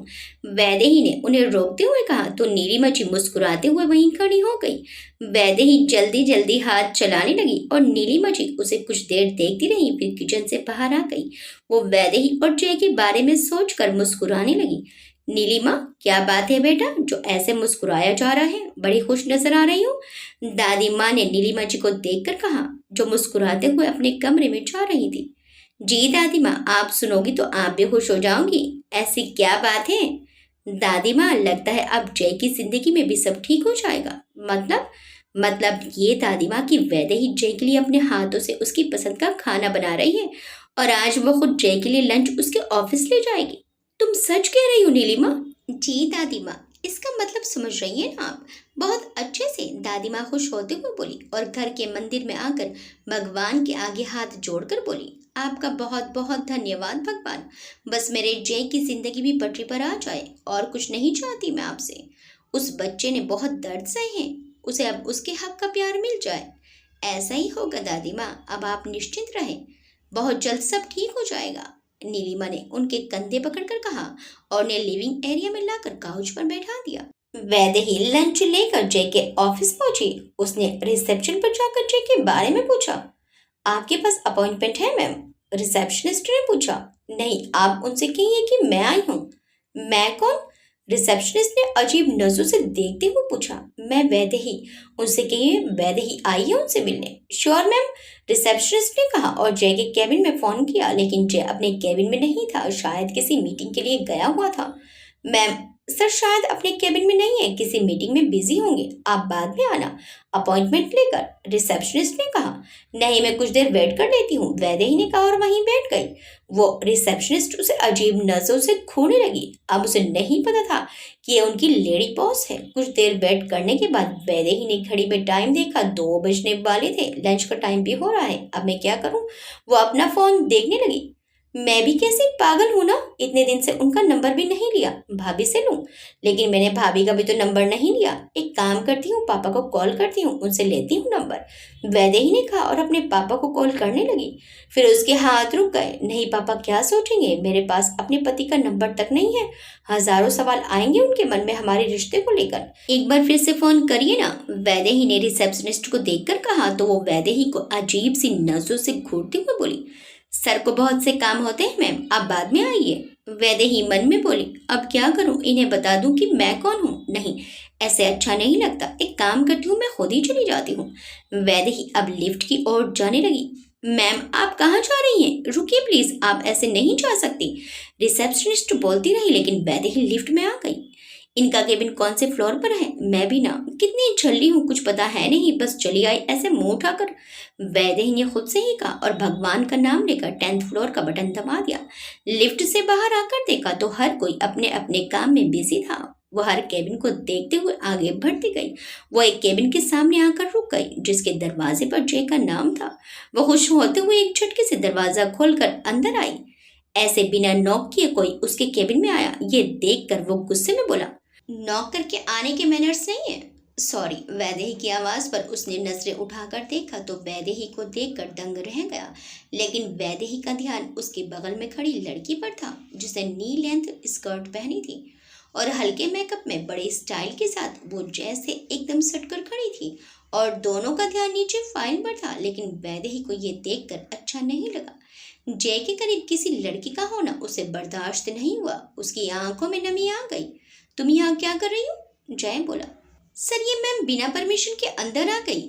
वैदेही ने उन्हें रोकते हुए कहा। तो नीलिमा जी मुस्कुराते हुए वहीं खड़ी हो गई। वैदेही जल्दी जल्दी हाथ चलाने लगी और नीलिमा जी उसे कुछ देर देखती रही, फिर किचन से बाहर आ गई। वो वैदेही और जय के बारे में सोचकर मुस्कुराने लगी। नीलिमा, क्या बात है बेटा, जो ऐसे मुस्कुराया जा रहा है? बड़ी खुश नजर आ रही हो। दादी माँ ने नीलिमा जी को देखकर कहा, जो मुस्कुराते हुए अपने कमरे में जा रही थी। जी दादी माँ, आप सुनोगी तो आप भी खुश हो जाओगी। ऐसी क्या बात है? दादी माँ, लगता है अब जय की जिंदगी में भी सब ठीक हो जाएगा। मतलब ये दादी माँ की वैदेही जय के लिए अपने हाथों से उसकी पसंद का खाना बना रही है और आज वो खुद जय के लिए लंच उसके ऑफिस ले जाएगी। तुम सच कह रही हो नीलिमा? जी दादी माँ, इसका मतलब समझ रही हैं ना आप? बहुत अच्छे से, दादी माँ खुश होते हुए बोली और घर के मंदिर में आकर भगवान के आगे हाथ जोड़कर बोली, आपका बहुत बहुत धन्यवाद भगवान। बस मेरे जय की जिंदगी भी पटरी पर आ जाए, और कुछ नहीं चाहती मैं आपसे। उस बच्चे ने बहुत दर्द सहे हैं, उसे अब उसके हक का प्यार मिल जाए। ऐसा ही होगा दादी माँ, अब आप निश्चिंत रहें, बहुत जल्द सब ठीक हो जाएगा। नीलिमा ने उनके कंधे पकड़कर कहा और उन्हें लिविंग एरिया में लाकर काउच पर बैठा दिया। वैदेही लंच लेकर जय के ऑफिस पहुंची। उसने रिसेप्शन पर जाकर जय के बारे में पूछा। आपके पास अपॉइंटमेंट है मैम? रिसेप्शनिस्ट ने पूछा। नहीं, आप उनसे कहिए कि मैं आई हूँ। मैं कौन? रिसेप्शनिस्ट ने अजीब नजरों से देखते हुए पूछा। मैं वैदेही, उनसे कहिए वैदेही आई है उनसे मिलने। श्योर मैम, रिसेप्शनिस्ट ने कहा और जय के केबिन में फोन किया, लेकिन जय अपने केबिन में नहीं था, शायद किसी मीटिंग के लिए गया हुआ था। मैम, सर शायद अपने केबिन में नहीं है, किसी मीटिंग में बिजी होंगे, आप बाद में आना अपॉइंटमेंट लेकर, रिसेप्शनिस्ट ने कहा। नहीं, मैं कुछ देर वेट कर लेती हूँ, वैदेही ने कहा और वहीं बैठ गई। वो रिसेप्शनिस्ट उसे अजीब नजरों से घूरने लगी। अब उसे नहीं पता था कि ये उनकी लेडी बॉस है। कुछ देर वेट करने के बाद वैदेही ने घड़ी में टाइम देखा, 2 बजने वाले थे, लंच का टाइम भी हो रहा है, अब मैं क्या करूँ? वो अपना फोन देखने लगी। मैं भी कैसे पागल हूं ना, इतने दिन से उनका नंबर भी नहीं लिया, भाभी से लूं। लेकिन मैंने भाभी का भी तो नंबर नहीं लिया। एक काम करती हूँ, पापा को कॉल करती हूँ, उनसे लेती हूँ नंबर, वैदेही ने कहा और अपने पापा को कॉल करने लगी। फिर उसके हाथ रुक गए। नहीं, पापा क्या सोचेंगे, मेरे पास अपने पति का नंबर तक नहीं है। हजारों सवाल आएंगे उनके मन में हमारे रिश्ते को लेकर। एक बार फिर से फोन करिए ना, वैदेही ने रिसेप्शनिस्ट को देखकर कहा। तो वो वैदेही को अजीब सी नजरों से घूरते हुए बोली, सर को बहुत से काम होते हैं मैम, आप बाद में आइए। वैदेही मन में बोली, अब क्या करूं, इन्हें बता दूं कि मैं कौन हूं? नहीं, ऐसे अच्छा नहीं लगता, एक काम करती हूँ, मैं खुद ही चली जाती हूँ। वैदेही अब लिफ्ट की ओर जाने लगी। मैम, आप कहाँ जा रही हैं? रुकिए प्लीज, आप ऐसे नहीं जा सकती, रिसेप्शनिस्ट बोलती रही, लेकिन वैदेही लिफ्ट में आ गई। इनका केबिन कौन से फ्लोर पर है? मैं भी ना, कितनी झल्ली हूँ, कुछ पता है नहीं, बस चली आई ऐसे मुंह उठाकर। वैदेही ने खुद से ही कहा और भगवान का नाम लेकर 10th फ्लोर का बटन दबा दिया। लिफ्ट से बाहर आकर देखा तो हर कोई अपने अपने काम में बिजी था। वो हर केबिन को देखते हुए आगे बढ़ती गई। वो एक केबिन के सामने आकर रुक गई, जिसके दरवाजे पर जय का नाम था। वो खुश होते हुए एक झटके से दरवाजा खोलकर अंदर आई। ऐसे बिना नॉक किए कोई उसके केबिन में आया, ये देखकर वो गुस्से में बोला, नॉक करके आने के मैनर्स नहीं है। सॉरी। वैदेही की आवाज पर उसने नजरें उठाकर देखा तो वैदेही को देखकर दंग रह गया, लेकिन वैदेही का ध्यान उसके बगल में खड़ी लड़की पर था, जिसने नी लेंथ स्कर्ट पहनी थी और हल्के मेकअप में बड़े स्टाइल के साथ वो जैसे एकदम सटकर खड़ी थी और दोनों का ध्यान नीचे फाइल पर था। लेकिन वैदेही को ये देखकर अच्छा नहीं लगा। जय के करीब किसी लड़की का होना उसे बर्दाश्त नहीं हुआ। उसकी आंखों में नमी आ गई। तुम यहाँ क्या कर रही हो? जय बोला। सर, ये मैम बिना परमिशन के अंदर आ गई।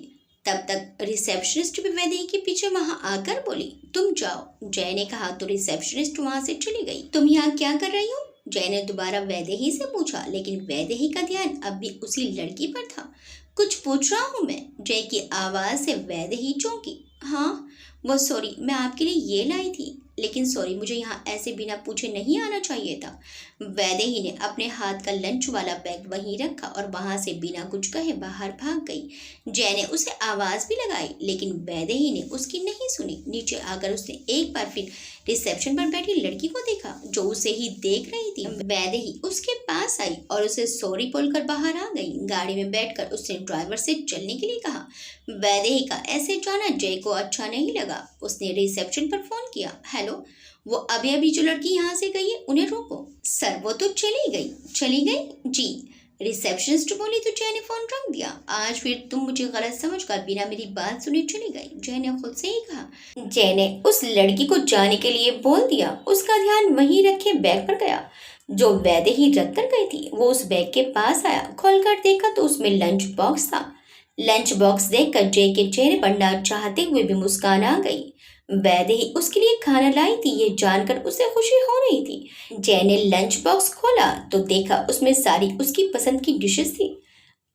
तब तक रिसेप्शनिस्ट भी वैदेही के पीछे वहां आकर बोली, तुम जाओ। जय ने कहा तो रिसेप्शनिस्ट वहां से चली गई। तुम यहाँ क्या कर रही हो? जय ने दोबारा वैदेही से पूछा, लेकिन वैदेही का ध्यान अब भी उसी लड़की पर था। कुछ पूछ रहा हूँ मैं। जय की आवाज से वैदेही चौंकी। हाँ वो सॉरी, मैं आपके लिए ये लाई थी, लेकिन सॉरी मुझे यहाँ ऐसे बिना पूछे नहीं आना चाहिए था। वैदेही ने अपने हाथ का लंच वाला बैग वहीं रखा और वहां से बिना कुछ कहे बाहर भाग गई। जय ने उसे आवाज भी लगाई, लेकिन वैदेही ने उसकी नहीं सुनी। नीचे आकर उसने एक बार फिर रिसेप्शन पर बैठी लड़की को देखा जो उसे ही देख रही थी। वैदेही उसके पास आई और उसे सॉरी बोलकर बाहर आ गई। गाड़ी में बैठकर उसने ड्राइवर से चलने के लिए कहा। वैदेही का ऐसे जाना जय को अच्छा नहीं लगा। उसने रिसेप्शन पर फोन किया। हेलो, वो अभी अभी जो लड़की यहाँ से गई है उन्हें रोको। सर वो तो चली गई। चली गई? जी, रिसेप्शनिस्ट बोली तो जय ने फोन रख दिया। आज फिर तुम मुझे गलत समझकर बिना मेरी बात सुने चली गई, जय ने खुद से ही कहा। जय ने उस लड़की को जाने के लिए बोल दिया। उसका ध्यान वहीं रखे बैग पर गया जो वैदेही रख कर गई थी। वो उस बैग के पास आया, खोलकर देखा तो उसमें लंच बॉक्स था। लंच बॉक्स देखकर जय के चेहरे पर ना चाहते हुए भी मुस्कान आ गई। वैदेही उसके लिए खाना लाई थी, ये जानकर उसे खुशी हो रही थी। जय ने लंच बॉक्स खोला तो देखा उसमें सारी उसकी पसंद की डिशेस थी।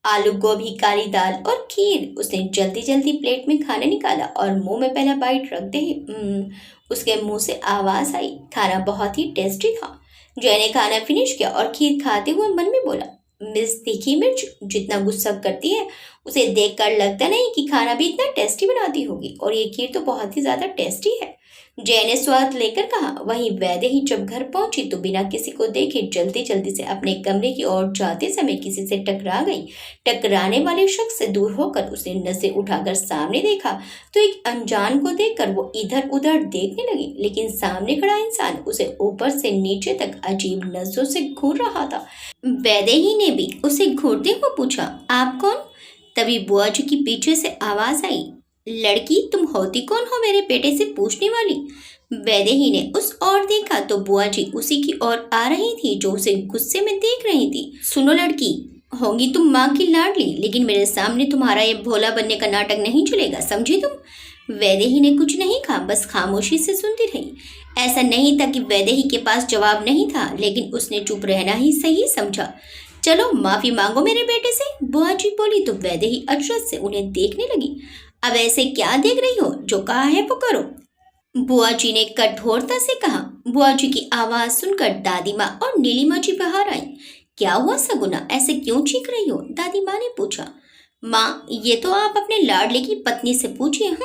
आलू गोभी, काली दाल और खीर। उसने जल्दी जल्दी प्लेट में खाना निकाला और मुंह में पहला बाइट रखते ही उसके मुंह से आवाज आई, खाना बहुत ही टेस्टी था। जय ने खाना फिनिश किया और खीर खाते हुए मन में बोला, मिस तीखी मिर्च जितना गुस्सा करती है उसे देखकर लगता नहीं कि खाना भी इतना टेस्टी बनाती होगी, और ये खीर तो बहुत ही ज्यादा टेस्टी है। जय ने स्वाद लेकर कहा। वहीं वैदेही जब घर पहुंची तो बिना किसी को देखे जल्दी जल्दी से अपने कमरे की ओर जाते समय किसी से टकरा गई। टकराने वाले शख्स से दूर होकर उसने नजरें उठाकर सामने देखा तो एक अनजान को देखकर वो इधर उधर देखने लगी, लेकिन सामने खड़ा इंसान उसे ऊपर से नीचे तक अजीब नजरों से घूर रहा था। वैदेही ने भी उसे घूरते हुए पूछा, आप कौन? तभी बुआ जी की पीछे से आवाज आई, लड़की तुम होती कौन हो मेरे बेटे से पूछने वाली? वैदेही ने उस ओर देखा तो बुआ जी उसी की ओर आ रही थी जो उसे गुस्से में देख रही थी। सुनो लड़की, होंगी तुम माँ की लाडली, लेकिन मेरे सामने तुम्हारा ये भोला बनने का नाटक नहीं चलेगा, समझी तुम? वैदेही ने कुछ नहीं कहा, बस खामोशी से सुनती रही। ऐसा नहीं था कि वैदेही के पास जवाब नहीं था, लेकिन उसने चुप रहना ही सही समझा। चलो माफी मांगो मेरे बेटे से, बुआ जी बोली तो वैदेही अचरज से उन्हें देखने लगी। अब ऐसे क्या देख रही हो, जो कहा है वो करो, बुआ जी ने कठोरता से कहा। बुआ जी की आवाज सुनकर दादी माँ और नीलिमा जी बाहर आई। क्या हुआ सगुना, ऐसे क्यों चीख रही हो? दादी माँ ने पूछा। माँ ये तो आप अपने लाडले की पत्नी से पूछिए।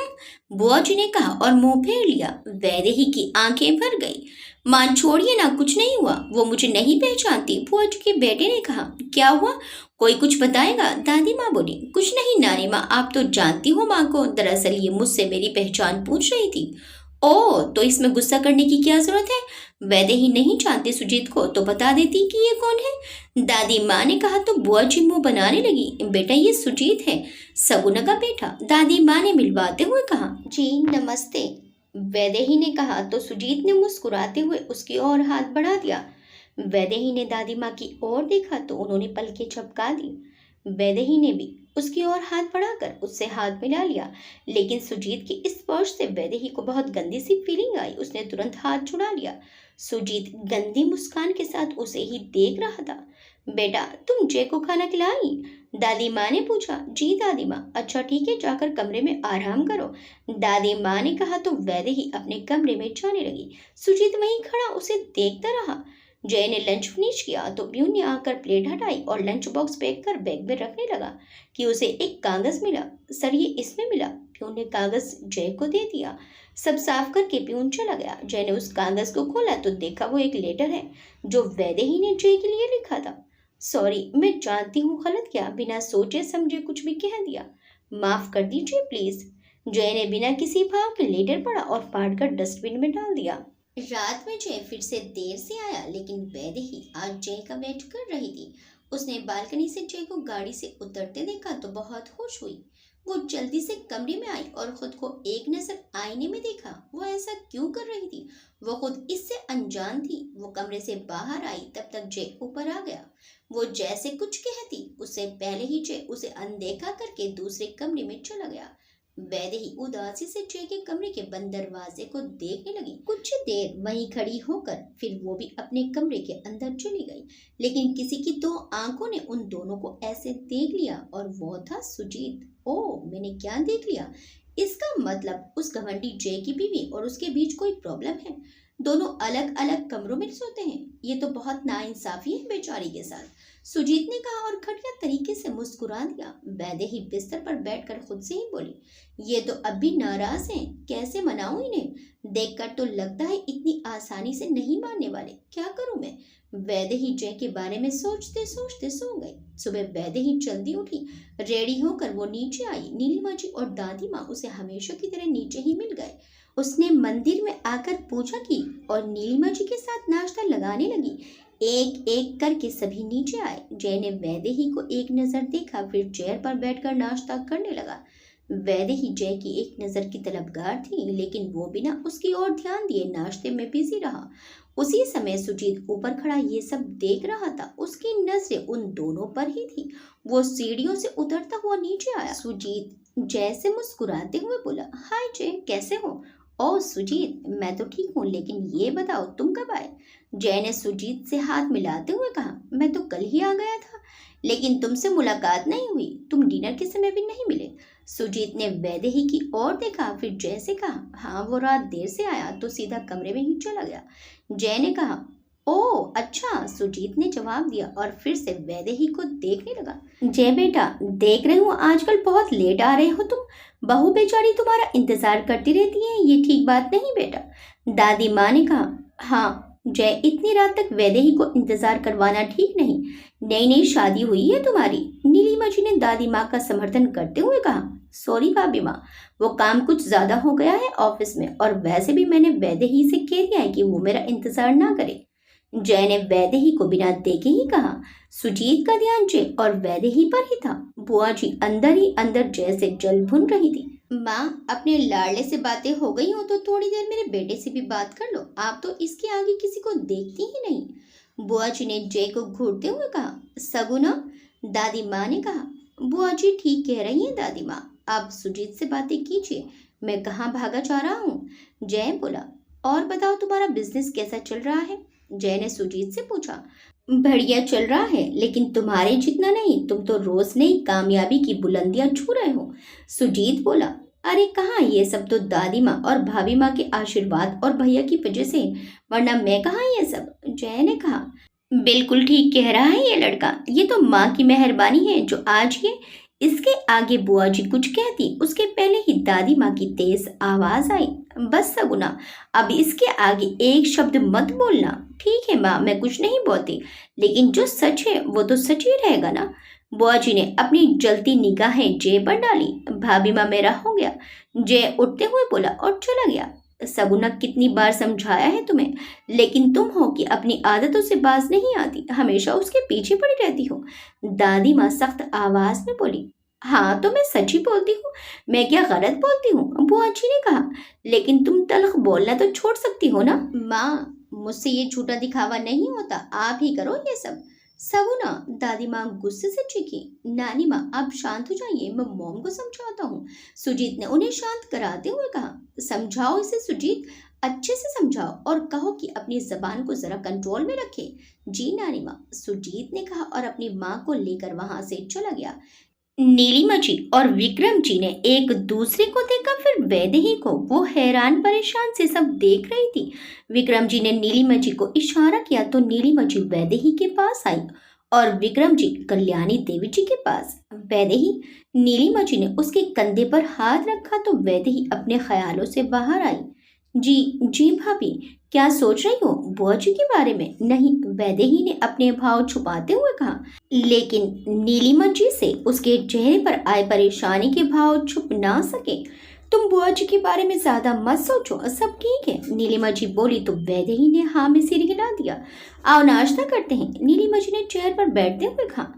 बुआ जी ने कहा और मुंह फेर लिया। वैदेही की आंखें भर गई। माँ छोड़िए ना, कुछ नहीं हुआ, वो मुझे नहीं पहचानती। बुआ जी के बेटे ने कहा। क्या हुआ, कोई कुछ बताएगा? दादी माँ बोली। कुछ नहीं नानी माँ, आप तो जानती हो माँ को, दरअसल ये मुझसे मेरी पहचान पूछ रही थी। ओह, तो इसमें गुस्सा करने की क्या जरूरत है? वैदेही नहीं जानती सुजीत को तो बता देती कि ये कौन है। दादी माँ ने कहा तो बुआ जी मुंह बनाने लगी। बेटा ये सुजीत है, सगुना का बेटा, दादी माँ ने मिलवाते हुए कहा। जी नमस्ते, वैदेही ने कहा तो सुजीत ने मुस्कुराते हुए उसकी ओर हाथ बढ़ा दिया। वैदेही ने दादी माँ की ओर देखा तो उन्होंने पलकें झपका दी। वैदेही ने भी उसकी ओर हाथ बढ़ाकर उससे हाथ मिला लिया, लेकिन सुजीत के इस स्पर्श से वैदेही को बहुत गंदी सी फीलिंग आई। उसने तुरंत हाथ छुड़ा लिया। सुजीत गंदी मुस्कान के साथ उसे ही देख रहा था। बेटा तुम जय को खाना खिलाई? दादी माँ ने पूछा। जी दादी माँ। अच्छा ठीक है, जाकर कमरे में आराम करो, दादी माँ ने कहा तो वैदेही अपने कमरे में जाने लगी। सुजीत वहीं खड़ा उसे देखता रहा। जय ने लंच फिनिश किया तो प्यून ने आकर प्लेट हटाई और लंच बॉक्स पैक कर बैग में रखने लगा कि उसे एक कागज मिला। सर ये इसमें मिला। प्यून ने कागज जय को दे दिया। सब साफ करके प्यून चला गया। जय ने उस कागज को खोला तो देखा वो एक लेटर है जो वैदेही ने जय के लिए लिखा था। सॉरी, मैं जानती हूँ गलत किया, बिना सोचे समझे कुछ भी कह दिया, माफ कर दीजिए प्लीज। जय ने बिना किसी भाव के लेटर पढ़ा और फाड़ कर डस्टबिन में डाल दिया। रात में जय फिर से देर से आया, लेकिन वैदेही आज जय का वेट कर रही थी। उसने बालकनी से जय को गाड़ी से उतरते देखा तो बहुत खुश हुई। वो जल्दी से कमरे में आई और खुद को एक नजर आईने में देखा। वो ऐसा क्यों कर रही थी? वो खुद इससे अनजान थी। वो कमरे से बाहर आई तब तक जय ऊपर आ गया। वो जैसे कुछ कहती उससे पहले ही जय उसे अनदेखा करके दूसरे कमरे में चला गया। वैदेही उदासी से जय के कमरे के बंद दरवाजे को देखने लगी। कुछ देर वहीं खड़ी होकर फिर वो भी अपने कमरे के अंदर चली गई। लेकिन किसी की दो आंखों ने उन दोनों को ऐसे देख लिया और वो था सुजीत। ओह, मैंने क्या देख लिया? इसका मतलब उस घमंडी जय की बीवी और उसके बीच कोई प्रॉब्लम है। दोनों अलग अलग कमरों में सोते हैं। ये तो बहुत नाइंसाफी है बेचारी के साथ, सुजीत ने कहा और घटिया तरीके से मुस्कुरा दिया। वैदेही बिस्तर पर बैठकर खुद से ही बोली, ये तो अब भी नाराज हैं। कैसे मनाऊं इन्हें? देखकर तो लगता है इतनी आसानी से नहीं मानने वाले। क्या करूं मैं? वैदेही जय के बारे में सोचते सोचते सो गई। सुबह वैदेही जल्दी उठी। रेडी होकर वो नीचे आई। नीलिमा जी और दादी माँ उसे हमेशा की तरह नीचे ही मिल गए। उसने मंदिर में आकर पूजा की और नीलिमा जी के साथ नाश्ता लगाने लगी। एक एक करके सभी नीचे आए। जय ने वैदेही को एक नजर देखा, फिर चेयर पर बैठकर नाश्ता करने लगा। वैदेही जय की एक नजर की तलबगार थी, लेकिन वो बिना उसकी ओर ध्यान दिए नाश्ते में बिजी रहा। उसी समय सुजीत ऊपर खड़ा ये सब देख रहा था। उसकी नजरें उन दोनों पर ही थी। वो सीढ़ियों से उतरता हुआ नीचे आया। सुजीत जय से मुस्कुराते हुए बोला, हाय जय, कैसे हो? ओह सुजीत, मैं तो ठीक हूँ, लेकिन ये बताओ तुम कब आए? जय ने सुजीत से हाथ मिलाते हुए कहा, मैं तो कल ही आ गया था, लेकिन तुमसे मुलाकात नहीं हुई। तुम डिनर के समय भी नहीं मिले। सुजीत ने वैदेही की ओर देखा, फिर जय से कहा, हाँ वो रात देर से आया तो सीधा कमरे में ही चला गया। जय ने कहा, ओह अच्छा, सुजीत ने जवाब दिया और फिर से वैदेही को देखने लगा। जय बेटा, देख रही हूँ आजकल बहुत लेट आ रहे हो तुम। बहू बेचारी तुम्हारा इंतजार करती रहती है, ये ठीक बात नहीं बेटा। दादी माँ ने कहा। हाँ जय, इतनी रात तक वैदेही को इंतजार करवाना ठीक नहीं। नई नई शादी हुई है तुम्हारी। नीलिमा जी ने दादी माँ का समर्थन करते हुए कहा, सॉरी भाभी माँ, वो काम कुछ ज्यादा हो गया है ऑफिस में, और वैसे भी मैंने वैदेही से कह दिया है कि वो मेरा इंतजार ना करे। जय ने वैदेही को बिना देखे ही कहा। सुजीत का ध्यान जय और वैदेही पर ही था। बुआ जी अंदर ही अंदर जय से जल भुन रही थी। माँ, अपने लाडले से बातें हो गई हो तो थोड़ी देर मेरे बेटे से भी बात कर लो। आप तो इसके आगे किसी को देखती ही नहीं। बुआ जी ने जय को घूरते हुए कहा। सगुना, दादी माँ ने कहा। बुआ जी ठीक कह रही हैं दादी माँ, आप सुजीत से बातें कीजिए, मैं कहाँ भागा जा रहा हूँ। जय बोला, और बताओ तुम्हारा बिजनेस कैसा चल रहा है? जय ने सुजीत से पूछा। बढ़िया चल रहा है, लेकिन तुम्हारे जितना नहीं। तुम तो रोज नई कामयाबी की बुलंदियां छू रहे हो। सुजीत बोला, अरे कहाँ, ये सब तो दादी माँ और भाभी माँ के आशीर्वाद और भैया की वजह से, वरना मैं कहाँ ये सब। जय ने कहा, बिल्कुल ठीक कह रहा है ये लड़का, ये तो माँ की मेहरबानी है जो आज ये। इसके आगे बुआ जी कुछ कहती उसके पहले ही दादी माँ की तेज आवाज आई, बस सगुना, अब इसके आगे एक शब्द मत बोलना। ठीक है माँ, मैं कुछ नहीं बोलती, लेकिन जो सच है वो तो सच ही रहेगा ना। बुआ जी ने अपनी जलती निगाहें जय पर डाली। भाभी माँ, मेरा हो गया। जय उठते हुए बोला और चला गया। सगुना, कितनी बार समझाया है तुम्हें, लेकिन तुम हो कि अपनी आदतों से बाज नहीं आती, हमेशा उसके पीछे पड़ी रहती हो। दादी माँ सख्त आवाज में बोली। हाँ तो मैं सच ही बोलती हूँ, मैं क्या गलत बोलती हूँ? बुआ जी ने कहा। लेकिन तुम तल्ख बोलना तो छोड़ सकती हो ना। माँ, मुझसे ये झूठा दिखावा नहीं होता, आप ही करो ये सब। सगुना, दादी माँ गुस्से से चीखी। नानी माँ, आप शांत हो जाइए, मैं मॉम को समझाता हूँ। सुजीत ने उन्हें शांत कराते हुए कहा। समझाओ इसे सुजीत, अच्छे से समझाओ और कहो कि अपनी जबान को जरा कंट्रोल में रखे। जी नानी माँ, सुजीत ने कहा और अपनी माँ को लेकर वहां से चला गया। नीलिमा जी और विक्रम जी ने एक दूसरे को देखा, फिर वैदेही को। वो हैरान परेशान से सब देख रही थी। विक्रम जी ने नीलिमा जी को इशारा किया तो नीलिमा जी वैदेही के पास आई और विक्रम जी कल्याणी देवी जी के पास। वैदेही, नीलिमा जी ने उसके कंधे पर हाथ रखा तो वैदेही अपने ख्यालों से बाहर आई। जी जी भाभी, क्या सोच रही हो? बुआ जी के बारे में? नहीं, वैदेही ने अपने भाव छुपाते हुए कहा। लेकिन नीलिमा जी से उसके चेहरे पर आए परेशानी के भाव छुप ना सके। तुम बुआ जी के बारे में ज्यादा मत सोचो, सब ठीक है, नीलिमा जी बोली तो वैदेही ने हाँ में सिर हिला दिया। आओ नाश्ता करते हैं, नीलिमा जी ने चेयर पर बैठते हुए कहा।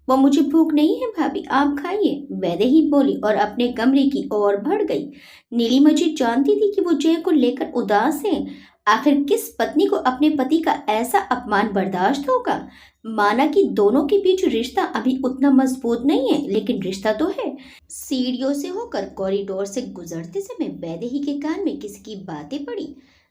वो मुझे भूख नहीं है भाभी, आप खाइए, वैदेही बोली और अपने कमरे की ओर बढ़ गई। नीलिमा जानती थी कि वो जय को लेकर उदास है। आखिर किस पत्नी को अपने पति का ऐसा अपमान बर्दाश्त होगा। माना कि दोनों के बीच रिश्ता अभी उतना मजबूत नहीं है, लेकिन रिश्ता तो है। सीढ़ियों से होकर कॉरिडोर से गुजरते समय वैदेही के कान में किसी की बातें पड़ी।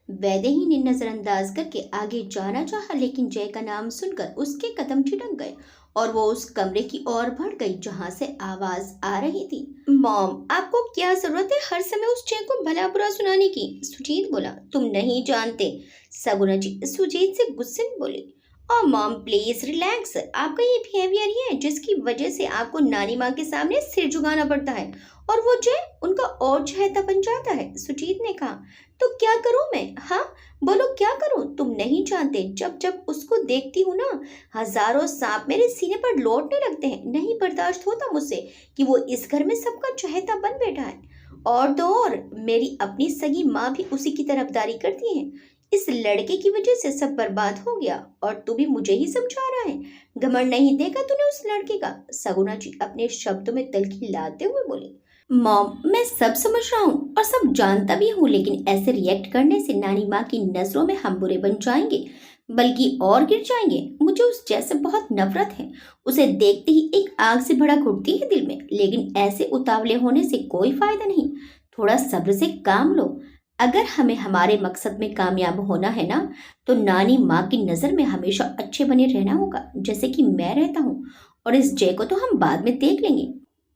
वैदेही ने नजरअंदाज करके आगे जाना चाहा, लेकिन जय का नाम सुनकर उसके कदम छिटक गए और वो उस कमरे की ओर बढ़ गई जहां से आवाज आ रही थी। मॉम, आपको क्या जरूरत है हर समय उस जय को भला बुरा सुनाने की। सुजीत बोला। तुम नहीं जानते, सगुना जी सुजीत से गुस्से में बोली। ओ मॉम प्लीज रिलैक्स, आपका ये बिहेवियर ही है जिसकी वजह से आपको नानी माँ के सामने सिर झुकाना पड़ता है और वो जय उनका और चहेता बन जाता है। सुजीत ने कहा। तो क्या करूं मैं? हाँ बोलो क्या करूं? तुम नहीं जानते, जब जब उसको देखती हूँ ना, हजारों सांप मेरे सीने पर लौटने लगते हैं। नहीं बर्दाश्त होता मुझसे कि वो इस घर में सबका चहेता बन बैठा है। और तो और मेरी अपनी सगी माँ भी उसी की तरफदारी करती है। इस लड़के की वजह से सब बर्बाद हो गया और तू भी मुझे ही समझा रहा है। घमंड नहीं देखा तूने उस लड़के का? सगुना जी अपने शब्दों में तल्खी लाते हुए बोली। मॉम, मैं सब समझ रहा हूँ और सब जानता भी हूँ, लेकिन ऐसे रिएक्ट करने से नानी माँ की नजरों में हम बुरे बन जाएंगे, बल्कि और गिर जाएंगे। मुझे उस जैसे बहुत नफरत है। उसे देखते ही एक आग से भड़क उठती है दिल में, लेकिन ऐसे उतावले होने से कोई फायदा नहीं। थोड़ा सब्र से काम लो। अगर हमें हमारे मकसद में कामयाब होना है ना, तो नानी माँ की नज़र में हमेशा अच्छे बने रहना होगा, जैसे कि मैं रहता हूँ। और इस जय को तो हम बाद में देख लेंगे।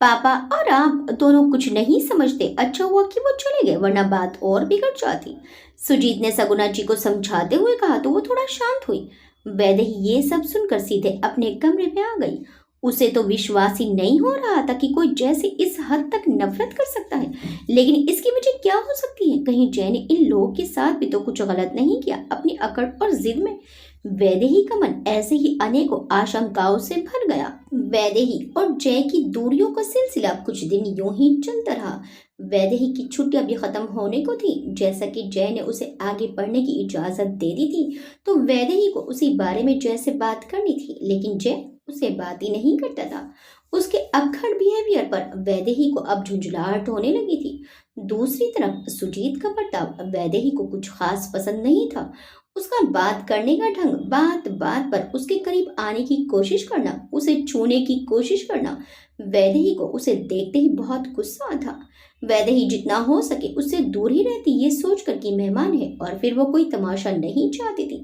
पापा और आप दोनों कुछ नहीं समझते। अच्छा हुआ कि वो चले गए, वरना बात और बिगड़ जाती। सुजीत ने सगुना जी को समझाते हुए कहा तो वो थोड़ा शांत हुई। वैदेही ये सब सुनकर सीधे अपने कमरे में आ गई। उसे तो विश्वास ही नहीं हो रहा था कि कोई जैसे इस हद तक नफरत कर सकता है। लेकिन इसकी वजह क्या हो सकती है? कहीं जय ने इन लोगों के साथ भी तो कुछ गलत नहीं किया। अपनी अकड़ और जिद में वैदेही का मन ऐसे ही अनेकों आशंकाओं से भर गया। वैदेही और जय की दूरियों का सिलसिला कुछ दिन यूं ही चलता रहा। वैदेही की छुट्टियां भी खत्म होने को थी। जैसा कि जय ने उसे आगे पढ़ने की इजाजत दे दी थी, तो वैदेही को उसी बारे में जय से बात करनी थी, लेकिन जय उसे बात ही नहीं करता था। उसके अक्खड़ बिहेवियर पर वैदेही को अब झुंझलाहट होने लगी थी। दूसरी तरफ सुजीत का बर्ताव वैदेही को कुछ खास पसंद नहीं था। उसका बात करने का ढंग, बात बात पर उसके करीब आने की कोशिश करना, उसे छूने की कोशिश करना, वैदेही को उसे देखते ही बहुत गुस्सा था। वैदेही जितना हो सके उससे दूर ही रहती, ये सोचकर कि मेहमान है और फिर वो कोई तमाशा नहीं चाहती थी,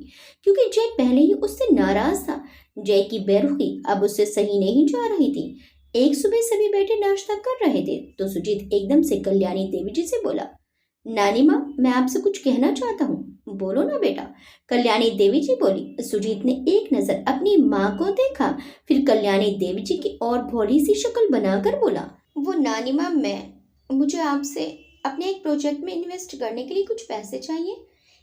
क्योंकि जय पहले ही उससे नाराज था। जय की बेरुखी अब उससे सही नहीं जा रही थी। एक सुबह सभी बैठे नाश्ता कर रहे थे तो सुजीत एकदम से कल्याणी देवी जी से बोला। नानी माँ, मैं आपसे कुछ कहना चाहता हूँ। बोलो ना बेटा, कल्याणी देवी जी बोली। सुजीत ने एक नजर अपनी माँ को देखा, फिर कल्याणी देवी जी की और भोली सी शक्ल बनाकर बोला। वो नानी माँ, मुझे आपसे अपने एक प्रोजेक्ट में इन्वेस्ट करने के लिए कुछ पैसे चाहिए।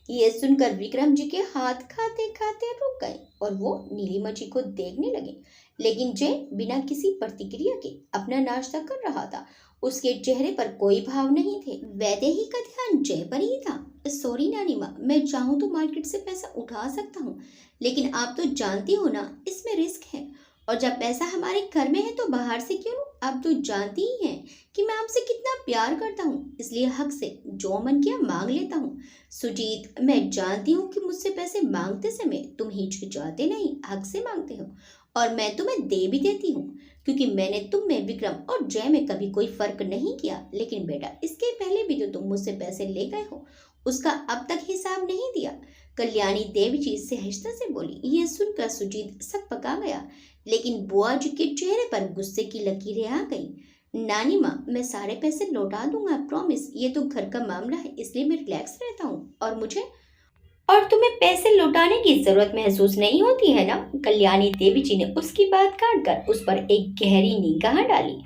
ये सुनकर विक्रम जी के हाथ खाते खाते रुक गए और वो नीलिमा जी को देखने लगे, लेकिन जय बिना किसी प्रतिक्रिया के अपना नाश्ता कर रहा था। उसके चेहरे पर कोई भाव नहीं थे। वैदेही का ध्यान जय पर ही था। सॉरी नानी माँ, मैं चाहूँ तो मार्केट से पैसा उठा सकता हूँ, लेकिन आप तो जानती हो ना इसमें रिस्क है, और जब पैसा हमारे घर में है तो बाहर से क्यों? आप तो जानती ही हैं कि मैं आपसे कितना प्यार करता हूँ, इसलिए हक से जो मन किया मांग लेता हूँ। सुजीत, मैं जानती हूँ कि मुझसे पैसे मांगते समय तुम हिचकिचाते नहीं, हक से मांगते हो, और मैं तुम्हें दे भी देती हूँ, क्योंकि मैंने तुम में, विक्रम और जय में कभी कोई फर्क नहीं किया। लेकिन बेटा, इसके पहले भी तो तुम मुझसे पैसे ले गए हो, उसका अब तक हिसाब नहीं दिया। कल्याणी देवी जी सहजता से बोली। यह सुनकर सुजीत सकपका गया, लेकिन बुआ जी के चेहरे पर गुस्से की लकीरें आ गई। नानी माँ, मैं सारे पैसे लौटा दूंगा, प्रॉमिस। ये तो घर का मामला है, इसलिए मैं रिलैक्स रहता हूँ, और तुम्हें पैसे लौटाने की जरूरत महसूस नहीं होती है ना? कल्याणी देवी जी ने उसकी बात काटकर उस पर एक गहरी निगाह डाली।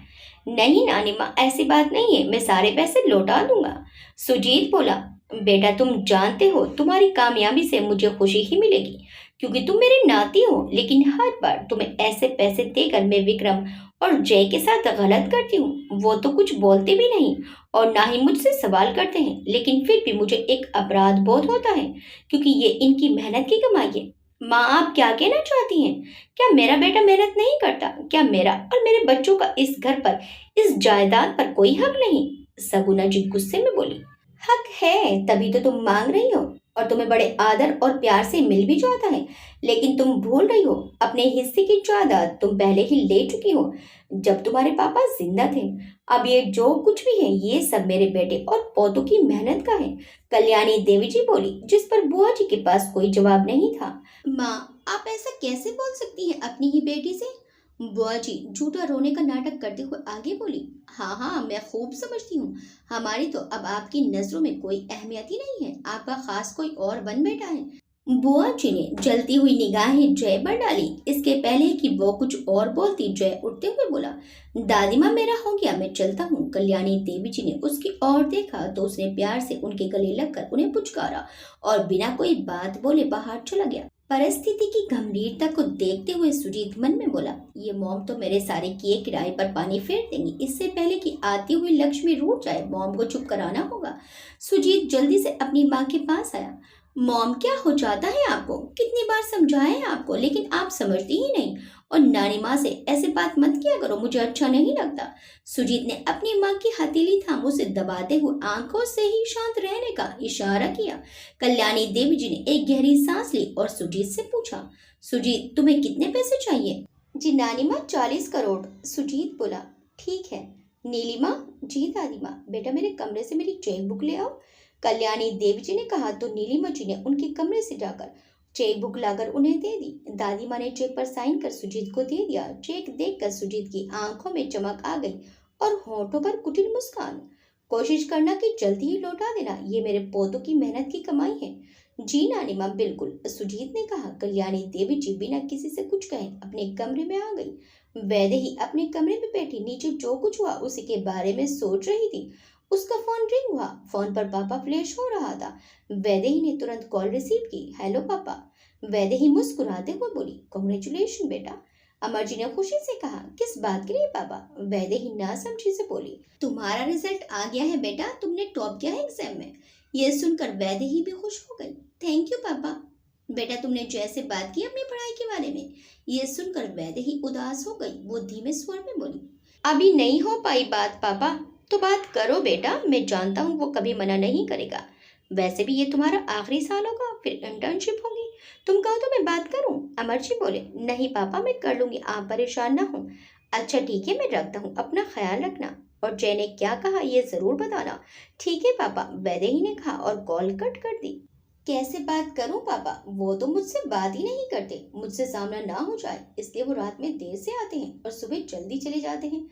नहीं नानी माँ, ऐसी बात नहीं है, मैं सारे पैसे लौटा दूंगा। सुजीत बोला। बेटा, तुम जानते हो तुम्हारी कामयाबी से मुझे खुशी ही मिलेगी, क्योंकि तुम मेरे नाती हो, लेकिन हर बार तुम्हें ऐसे पैसे देकर मैं विक्रम और जय के साथ गलत करती हूँ। वो तो कुछ बोलते भी नहीं और ना ही मुझसे सवाल करते हैं, लेकिन फिर भी मुझे एक अपराध बोध होता है, क्योंकि ये इनकी मेहनत की कमाई है। माँ, आप क्या कहना चाहती हैं? क्या मेरा बेटा मेहनत नहीं करता? क्या मेरा और मेरे बच्चों का इस घर पर, इस जायदाद पर कोई हक नहीं? सगुना जी गुस्से में बोली। हक है, तभी तो तुम मांग रही हो, और तुम्हें बड़े आदर और प्यार से मिल भी जाता है। लेकिन तुम भूल रही हो, अपने हिस्से की जायदाद तुम पहले ही ले चुकी हो, जब तुम्हारे पापा जिंदा थे। अब ये जो कुछ भी है, ये सब मेरे बेटे और पोतों की मेहनत का है। कल्याणी देवी जी बोली, जिस पर बुआ जी के पास कोई जवाब नहीं था। माँ, आप ऐसा कैसे बोल सकती हैं अपनी ही बेटी से? बुआ जी झूठा रोने का नाटक करते हुए आगे बोली। हाँ हाँ, मैं खूब समझती हूँ। हमारी तो अब आपकी नजरों में कोई अहमियत ही नहीं है। आपका खास कोई और बन बैठा है। बुआ जी ने जलती हुई निगाहें जय पर डाली। इसके पहले कि वो कुछ और बोलती, जय उठते हुए बोला, दादी माँ, मेरा हो गया, मैं चलता हूँ। कल्याणी देवी जी ने उसकी ओर देखा तो उसने प्यार से उनके गले लगकर उन्हें पुचकारा और बिना कोई बात बोले बाहर चला गया। परिस्थिति की गंभीरता को देखते हुए सुजीत मन में बोला, ये मॉम तो मेरे सारे किए किराए पर पानी फेर देंगी। इससे पहले कि आती हुई लक्ष्मी रूठ जाए, मॉम को चुप कराना होगा। सुजीत जल्दी से अपनी माँ के पास आया। मॉम, क्या हो जाता है आपको? कितनी बार समझाया आपको, लेकिन आप समझती ही नहीं। और नानी माँ से ऐसे बात मत किया करो, मुझे अच्छा नहीं लगता। सुजीत ने अपनी माँ की हथेली थाम उसे दबाते हुए आंखों से ही शांत रहने का इशारा किया। कल्याणी देवी जी ने एक गहरी सांस ली और सुजीत से पूछा, सुजीत, तुम्हें कितने पैसे चाहिए? जी नानी माँ, 40 करोड़। सुजीत बोला, ठीक है। नीलिमा, जी दादी माँ, बेटा मेरे कमरे से मेरी चेक बुक ले आओ। कल्याणी देवी जी ने कहा तो नीलिमा जी ने उनके कमरे से जाकर चेक बुक लाकर उन्हें दे दी। दादी माँ ने चेक पर साइन कर सुजीत को दे दिया। चेक देखकर सुजीत की आंखों में चमक आ गई और होठों पर कुटिल मुस्कान। कोशिश करना कि जल्दी ही लौटा देना, ये मेरे पोतों की मेहनत की कमाई है। जी नानी माँ, बिल्कुल, सुजीत ने कहा। कल्याणी देवी जी बिना किसी से कुछ कहे अपने कमरे में आ गई। वैदेही अपने कमरे में बैठी नीचे जो कुछ हुआ उसी के बारे में सोच रही थी। उसका फोन रिंग हुआ। फोन पर पापा फ्लैश हो रहा था। वैदेही ने तुरंत कॉल रिसीव की। हेलो पापा। वैदेही मुस्कुराते हुए बोली, कांग्रेचुलेशन बेटा। अमर जी ने खुशी से कहा, किस बात के लिए पापा? वैदेही ना समझी से बोली, तुम्हारा रिजल्ट आ गया है बेटा, तुमने टॉप किया है एग्जाम में। यह सुनकर वैदेही भी खुश हो गई। थैंक यू पापा। बेटा, तुमने जैसे बात की अपनी पढ़ाई के बारे में। यह सुनकर वैदेही उदास हो गई। वो धीमे स्वर में बोली, अभी नहीं हो पाई बात पापा। तो बात करो बेटा, मैं जानता हूँ वो कभी मना नहीं करेगा। वैसे भी ये तुम्हारा आखिरी साल होगा, फिर इंटर्नशिप होगी। तुम कहो तो मैं बात करूँ? अमर जी बोले, नहीं पापा, मैं कर लूंगी, आप परेशान ना हो। अच्छा ठीक है, मैं रखता हूँ, अपना ख्याल रखना। और जय ने क्या कहा ये जरूर बताना। ठीक है पापा, वैदेही ने कहा और कॉल कट कर दी। कैसे बात करूं पापा, वो तो मुझसे बात ही नहीं करते। मुझसे सामना ना हो जाए इसलिए वो रात में देर से आते हैं और सुबह जल्दी चले जाते हैं।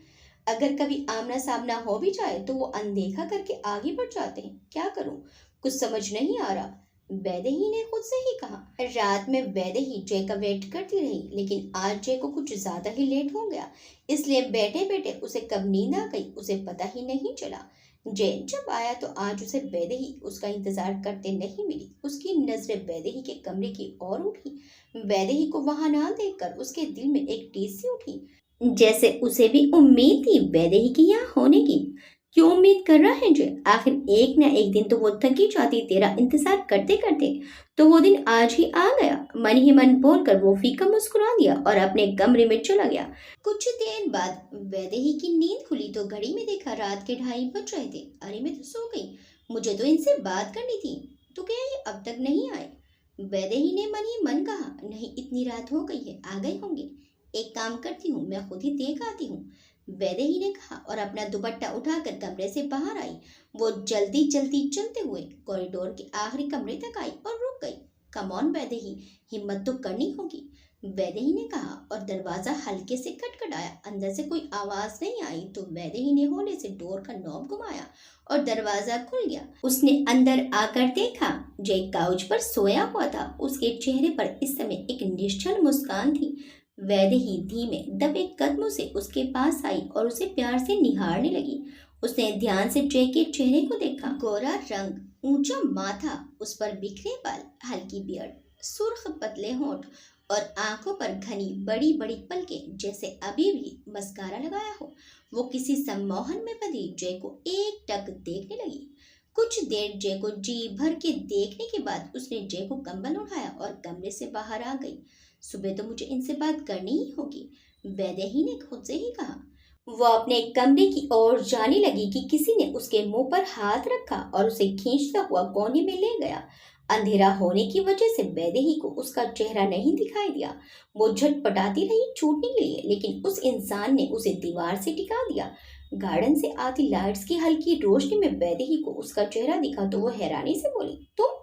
अगर कभी आमना सामना हो भी जाए तो वो अनदेखा करके आगे बढ़ जाते हैं। क्या करूं, कुछ समझ नहीं आ रहा। वैदेही ने खुद से ही कहा। रात में वैदेही जय का वेट करती रही, लेकिन आज जय को कुछ ज्यादा ही लेट हो गया। इसलिए बैठे बैठे उसे कब नींद आ गई उसे पता ही नहीं चला। जय जब आया तो आज उसे वैदेही उसका इंतजार करते नहीं मिली। उसकी नजरें वैदेही के कमरे की ओर उठी। वैदेही को वहां ना देखकर उसके दिल में एक टीस सी उठी, जैसे उसे भी उम्मीद थी वैदेही की यहाँ होने की। क्यों उम्मीद कर रहा है जय? आखिर एक न एक दिन तो वो थकी जाती तेरा इंतजार करते करते। तो वो दिन आज ही आ गया। मन ही मन बोलकर वो फीका मुस्कुरा दिया और अपने कमरे में चला गया। कुछ देर बाद वैदेही की नींद खुली तो घड़ी में देखा रात के 2:30 बज रहे थे। अरे मैं तो सो गई, मुझे तो इनसे बात करनी थी। तो क्या ये अब तक नहीं आए? वैदेही ने मन ही मन कहा, नहीं इतनी रात हो गई है, आ गए होंगे। एक काम करती हूँ, मैं खुद ही देख आती हूँ। वैदेही ने कहा और अपना दुपट्टा उठाकर कमरे से बाहर आई। वो जल्दी जल्दी चलते हुए कॉरिडोर के आखिरी कमरे तक आई और रुक गई। कम ऑन वैदेही, हिम्मत तो करनी होगी, वैदेही ने कहा और दरवाजा हल्के से खटखटाया। अंदर से कोई आवाज नहीं आई तो वैदेही ने होले से डोर का नॉब घुमाया और दरवाजा खुल गया। उसने अंदर आकर देखा, जय काउच पर सोया हुआ था। उसके चेहरे पर इस समय एक निश्चल मुस्कान थी। वैदेही धीमे दबे कदमों से उसके पास आई और उसे प्यार से निहारने लगी। उसने ध्यान से जय के चेहरे को देखा। गोरा रंग, ऊंचा माथा, उस पर बिखरे बाल, हल्की बियर्ड, सुर्ख पतले होंठ और आंखों पर घनी बड़ी बड़ी पलकें, जैसे अभी भी मस्कारा लगाया हो। वो किसी सम्मोहन में बंधी जय को एक टक देखने लगी। कुछ देर जय को जी भर के देखने के बाद उसने जय को कंबल उठाया और कमरे से बाहर आ गई। सुबह तो मुझे इनसे बात करनी ही होगी, वैदेही ने खुद से ही कहा। वो अपने कमरे की ओर जाने लगी कि किसी ने उसके मुंह पर हाथ रखा और उसे खींचता हुआ कोने में ले गया। अंधेरा होने की वजह से वैदेही को उसका चेहरा नहीं दिखाई दिया। वो झटपटाती रही छूटने के लिए, लेकिन उस इंसान ने उसे दीवार से टिका दिया। गार्डन से आती लाइट्स की हल्की रोशनी में वैदेही को उसका चेहरा दिखा तो वो हैरानी से बोली, तुम?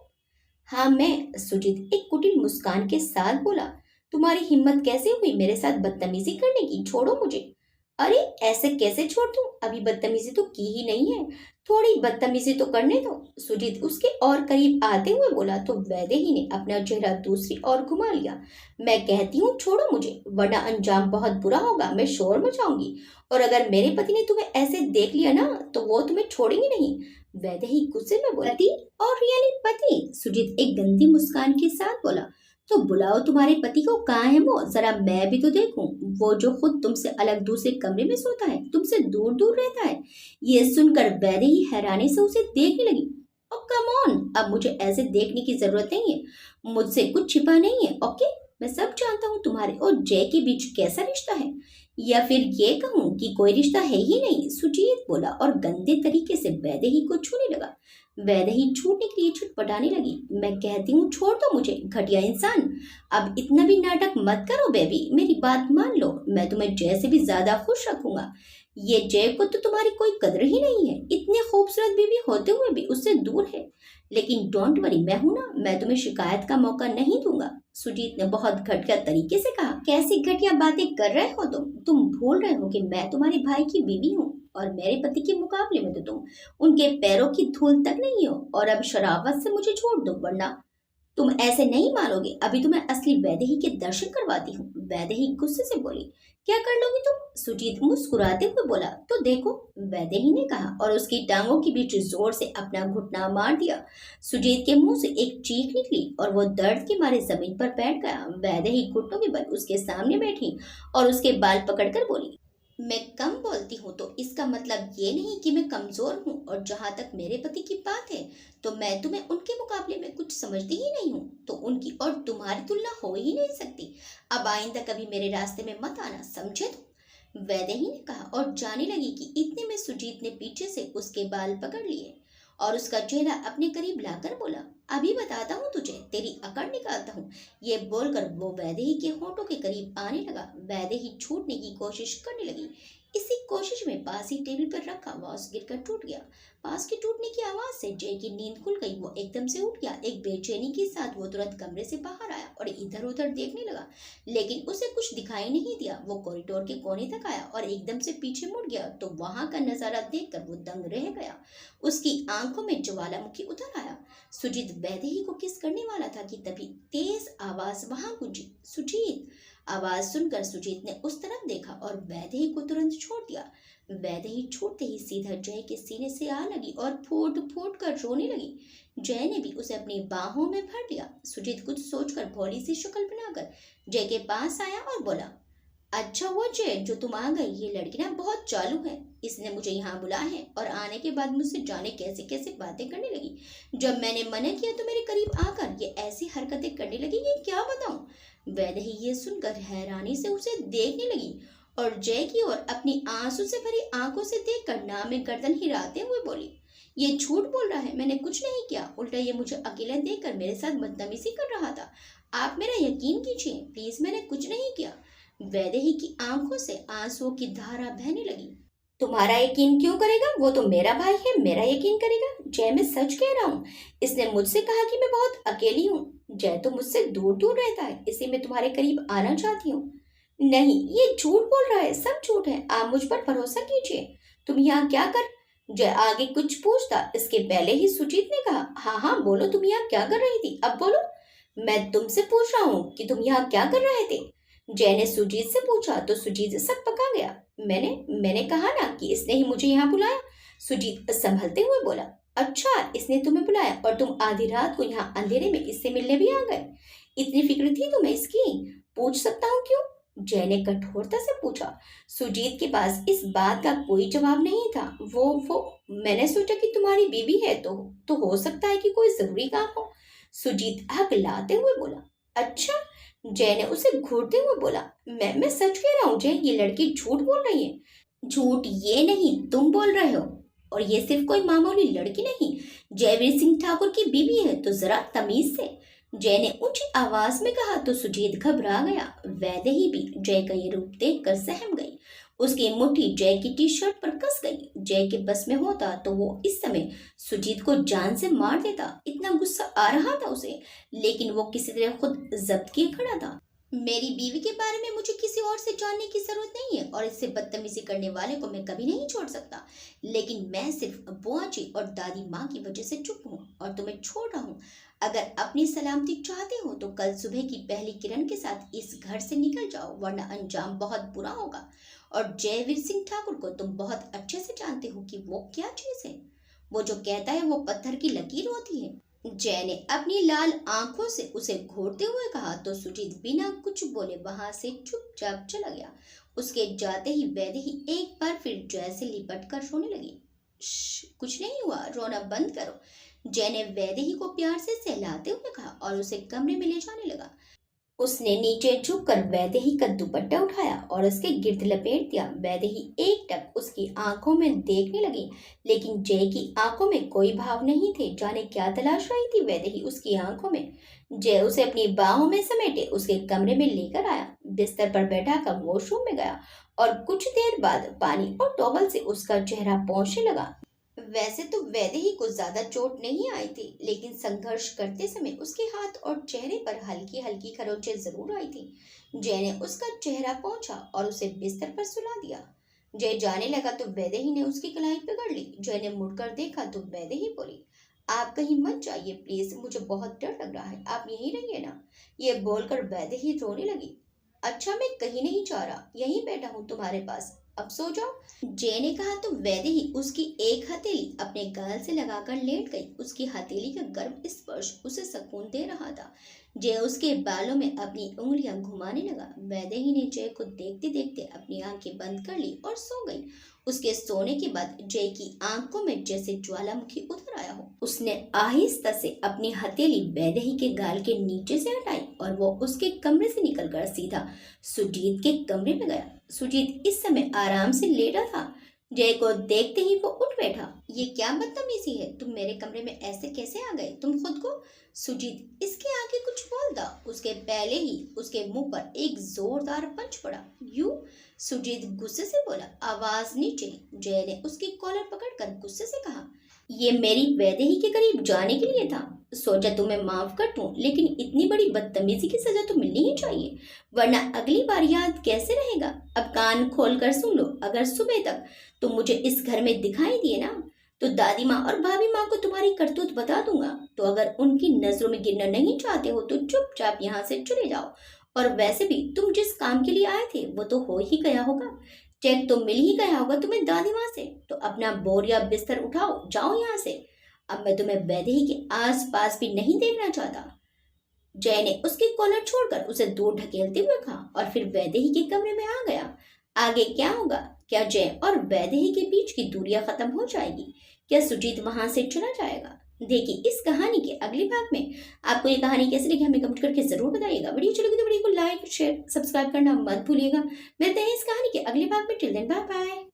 हाँ मैं, सुजीत एक कुटिल मुस्कान के साथ बोला। तुम्हारी हिम्मत कैसे हुई मेरे साथ बदतमीजी करने की? छोड़ो मुझे। अरे ऐसे कैसे छोड़ दूं? अभी बदतमीजी तो की ही नहीं है, थोड़ी बदतमीजी तो करने दो। सुजीत उसके और करीब आते हुए बोला तो वैदेही ने अपना चेहरा दूसरी ओर घुमा लिया। मैं कहती हूँ छोड़ो मुझे, वरना अंजाम बहुत बुरा होगा। मैं शोर मचाऊंगी, और अगर मेरे पति ने तुम्हें ऐसे देख लिया ना तो वो तुम्हें छोड़ेंगे नहीं। वैदेही गुस्से में बोला। पति? और यानी पति? सुजीत एक गंदी मुस्कान के साथ बोला। तो बुलाओ तुम्हारे पति को, कहाँ है वो? जरा मैं भी तो देखूं। वो जो खुद तुमसे अलग दूसरे कमरे में सोता है, तुमसे दूर दूर रहता है। ये सुनकर वैदेही हैरानी से उसे देखने लगी। ओ कम ऑन, अब मुझे ऐसे देखने की जरूरत नहीं है, मुझसे कुछ छिपा नहीं है। ओके, मैं सब जानता हूँ तुम्हारे और जय के बीच कैसा रिश्ता है, या फिर ये कहूँ कि कोई रिश्ता है ही नहीं। सुजीत बोला और गंदे तरीके से वैदेही को छूने लगा। वैदेही छूटने के लिए छटपटाने लगी। मैं कहती हूँ छोड़ दो मुझे, घटिया इंसान। अब इतना भी नाटक मत करो बेबी, मेरी बात मान लो। मैं तुम्हें जय से भी ज्यादा खुश रखूंगा। ये जय को तो तुम्हारी कोई कदर ही नहीं है, इतने खूबसूरत बीवी होते हुए भी उससे दूर है। लेकिन डोंट वरी, मैं हूं ना, मैं तुम्हें शिकायत का मौका नहीं दूंगा। सुजीत ने बहुत घटिया तरीके से कहा। कैसी घटिया बातें कर रहे हो तुम भूल रहे हो कि मैं तुम्हारे भाई की बीवी हूँ, और मेरे पति के मुकाबले में तो तुम उनके पैरों की धूल तक नहीं हो। और अब शराबत से मुझे छोड़ दो, वरना तुम ऐसे नहीं मानोगे। अभी तुम्हें असली वैदेही के दर्शन करवाती हूँ। वैदेही गुस्से से बोली। क्या कर लोगी तुम? सुजीत मुस्कुराते हुए बोला। तो देखो, वैदेही ने कहा और उसकी टांगों के बीच जोर से अपना घुटना मार दिया। सुजीत के मुंह से एक चीख निकली और वो दर्द के मारे जमीन पर बैठ गया। वैदेही घुटनों के बल उसके सामने बैठी और उसके बाल पकड़कर बोली। मैं कम बोलती हूँ तो इसका मतलब ये नहीं कि मैं कमजोर हूँ, और जहां तक मेरे पति की बात है तो मैं तुम्हें उनके मुकाबले में कुछ समझती ही नहीं हूँ, तो उनकी और तुम्हारी तुलना हो ही नहीं सकती। अब आइंदा कभी मेरे रास्ते में मत आना, समझे तुम? वैदेही ने कहा और जाने लगी कि इतने में सुजीत ने पीछे से उसके बाल पकड़ लिए और उसका चेहरा अपने करीब लाकर बोला। अभी बताता हूँ तुझे, तेरी अकड़ निकालता हूँ। ये बोलकर वो वैदेही के होठों के करीब आने लगा। वैदेही छूटने की कोशिश करने लगी। इसी कोशिश में पास ही टेबल पर रखा वास गिरकर टूट गया। पास के टूटने की आवाज से जय की नींद खुल गई। वो एकदम से उठ गया। एक बेचैनी के साथ वो तुरंत कमरे से बाहर आया और इधर उधर देखने लगा, लेकिन उसे कुछ दिखाई नहीं दिया। वो कॉरिडोर के कोने तक आया और एकदम से पीछे मुड़ गया तो वहां का नजारा देखकर वो दंग रह गया। उसकी आंखों में ज्वालामुखी उतर आया। सुजीत वैदेही को किस करने वाला था कि तभी तेज आवाज वहां गूंजी। सुजीत! आवाज सुनकर सुजीत ने उस तरफ देखा और वैदेही को तुरंत छोड़ दिया। वैदेही छूटते ही सीधा जय के सीने से आ लगी और फूट फूट कर रोने लगी। जय ने भी उसे अपनी बाहों में भर लिया। सुजीत कुछ सोचकर भोली सी शक्ल बनाकर जय के पास आया और बोला, अच्छा हुआ जय जो तुम आ गई। ये लड़की ना बहुत चालू है, इसने मुझे यहाँ बुलाया है और आने के बाद मुझसे जाने कैसे कैसे बातें करने लगी। जब मैंने मना किया तो मेरे करीब आकर ये ऐसी हरकतें करने लगी कि क्या बताऊं। वैदेही ये सुनकर हैरानी से उसे देखने लगी और जय की ओर अपनी आंसू से भरी आंखों से देखकर नाम में गर्दन हिलाते हुए बोली, ये झूठ बोल रहा है, मैंने कुछ नहीं किया। उल्टा ये मुझे अकेला देखकर मेरे साथ बदतमीजी कर रहा था। आप मेरा यकीन कीजिए प्लीज, मैंने कुछ नहीं किया। वैदेही की आंखों से आंसुओं की धारा बहने लगी। तुम्हारा यकीन क्यों करेगा? वो तो मेरा भाई है, मेरा यकीन करेगा? जय मैं सच कह रहा हूँ, इसने मुझसे कहा कि मैं बहुत अकेली हूँ। जय तो मुझसे दूर दूर रहता है, इसी में तुम्हारे करीब आना चाहती हूँ। नहीं, ये झूठ बोल रहा है, सब झूठ है। आप मुझ पर भरोसा कीजिए। तुम यहाँ क्या कर? जय आगे कुछ पूछता इसके पहले ही सुजीत ने कहा, हाँ हाँ बोलो, तुम यहाँ क्या कर रही थी, अब बोलो। मैं तुमसे पूछ रहा हूँ कि तुम यहाँ क्या कर रहे थे। जय ने सुजीत से पूछा तो सुजीत सब पका गया। मैंने कहा ना कि इसने ही मुझे यहाँ बुलाया। सुजीत संभलते हुए बोला, अच्छा इसने तुम्हें बुलाया और तुम आधी रात को यहाँ अंधेरे में इससे मिलने भी आ गए। इतनी फिक्र थी तुम्हें इसकी? पूछ सकता हूँ क्यों? जय ने कठोरता से पूछा। सुजीत के पास इस बात का कोई जवाब नहीं था। वो मैंने सोचा कि तुम्हारी बीवी है तो हो सकता है कि कोई जरूरी काम हो। सुजीत हकलाते हुए बोला। अच्छा। जय ने उसे घूरते हुए बोला। मैं सच कह रहा हूँ जय, ये लड़की झूठ बोल रही है। झूठ ये नहीं, तुम बोल रहे हो। और ये सिर्फ कोई मामूली लड़की नहीं, जयवीर सिंह ठाकुर की बीवी है, तो जरा तमीज से। जय ने ऊंची आवाज में कहा तो सुजीत घबरा गया। वैदेही भी जय का ये रूप देखकर सहम गई। उसकी मुट्ठी जय की टी शर्ट पर कस गई। जय के बस में होता तो वो इस समय सुजीत को जान से मार देता। इतना गुस्सा आ रहा था उसे, लेकिन वो किसी तरह खुद जब्त किए खड़ा था। मेरी बीवी के बारे में मुझे किसी और से जानने की जरूरत नहीं है, और इससे बदतमीजी करने वाले को मैं कभी नहीं छोड़ सकता। लेकिन मैं सिर्फ बुआ जी और दादी माँ की वजह से चुप हूँ और तुम्हें छोड़ रहा हूँ। अगर अपनी सलामती चाहते हो तो कल सुबह की पहली किरण के साथ इस घर से निकल जाओ, वरना अंजाम बहुत बुरा होगा। और जयवीर सिंह ठाकुर को तुम बहुत अच्छे से जानते हो कि वो क्या चीज है। वो जो कहता है वो पत्थर की लकीर होती है। जय ने अपनी लाल आंखों से उसे घूरते हुए कहा तो सुजीत बिना कुछ बोले वहां से चुपचाप चला गया। उसके जाते ही वैदेही एक बार फिर जय से लिपट कर रोने लगी। कुछ नहीं हुआ, रोना बंद करो। जय ने वैदेही को प्यार से सहलाते हुए कहा और उसे कमरे में ले जाने लगा। उसने नीचे झुककर वैदेही का दुपट्टा उठाया और उसके गिर्द लपेट दिया। वैदेही एकटक उसकी आंखों में देखने लगी, लेकिन जय की आंखों में कोई भाव नहीं थे। जाने क्या तलाश रही थी वैदेही उसकी आंखों में। जय उसे अपनी बाहों में समेटे उसके कमरे में लेकर आया। बिस्तर पर बैठा कर वॉशरूम में गया और कुछ देर बाद पानी और टॉवल से उसका चेहरा पोंछने लगा। वैसे तो वैदेही को ज्यादा चोट नहीं आई थी, लेकिन संघर्ष करते समय उसके हाथ और चेहरे पर हल्की हल्की खरोंचें जरूर आई थी। जय ने उसका चेहरा पोंछा और उसे बिस्तर पर सुला दिया। जय जाने लगा तो वैदेही ने उसकी कलाई पकड़ ली। जय ने मुड़कर देखा तो वैदेही बोली, आप कहीं मत जाइए प्लीज, मुझे बहुत डर लग रहा है, आप यहीं रहिए ना। ये बोलकर वैदेही रोने लगी। अच्छा, मैं कहीं नहीं जा रहा, यहीं बैठा हूँ तुम्हारे पास, अब सो जाओ। जय ने कहा तो वैदेही उसकी एक हथेली अपने गाल से लगाकर लेट गई। उसकी हथेली का गर्म स्पर्श उसे सुकून दे रहा था। जय उसके बालों में अपनी उंगलियां घुमाने लगा। वैदेही ने जय को देखते देखते अपनी आंखें बंद कर ली और सो गई। उसके सोने के बाद जय की आंखों में जैसे ज्वालामुखी उतर आया हो। उसने आहिस्ता से अपनी हथेली वैदेही के गाल के नीचे से हटाई और वो उसके कमरे से निकलकर सीधा सुजीत के कमरे में गया। सुजीत इस समय आराम से लेटा था। जय को देखते ही वो उठ बैठा। ये क्या बदतमीजी है, तुम मेरे कमरे में ऐसे कैसे आ गए, तुम खुद को। सुजीत इसके आगे कुछ बोलता उसके पहले ही उसके मुंह पर एक जोरदार पंच पड़ा। यू। सुजीत गुस्से से बोला, आवाज नीचे। जय ने उसकी कॉलर पकड़कर गुस्से से कहा, ये मेरी वैदेही के करीब जाने के लिए था। सोचा तुम्हें माफ कर दूं, लेकिन इतनी बड़ी बदतमीजी की सजा तो मिलनी ही चाहिए, वरना अगली बार याद कैसे रहेगा। अब कान खोल कर सुन लो, अगर सुबह तक तुम मुझे इस घर में दिखाई दिए ना, तो दादी माँ और भाभी माँ को तुम्हारी करतूत बता दूंगा। तो अगर उनकी नजरों में गिरना नहीं चाहते हो तो चुपचाप यहाँ से चले जाओ। और वैसे भी तुम जिस काम के लिए आए थे वो तो हो ही गया होगा, चेक तो मिल ही गया होगा तुम्हें दादी माँ से। तो अपना बोरिया बिस्तर उठाओ, जाओ यहाँ से। अब मैं तुम्हें वैदेही के आस पास भी नहीं देखना चाहता। जय ने उसकी कॉलर छोड़कर उसे दूर ढकेलते हुए कहा और फिर वैदेही के कमरे में आ गया। आगे क्या होगा? क्या जय और वैदेही के बीच की दूरियां खत्म हो जाएगी? क्या सुजीत वहां से चला जाएगा? देखिए इस कहानी के अगले भाग में। आपको ये कहानी कैसी लगी हमें कमेंट करके जरूर बताइएगा। वीडियो अच्छी लगी तो वीडियो को लाइक शेयर सब्सक्राइब करना मत भूलिएगा। मिलते हैं इस कहानी के अगले भाग में। Till then bye bye.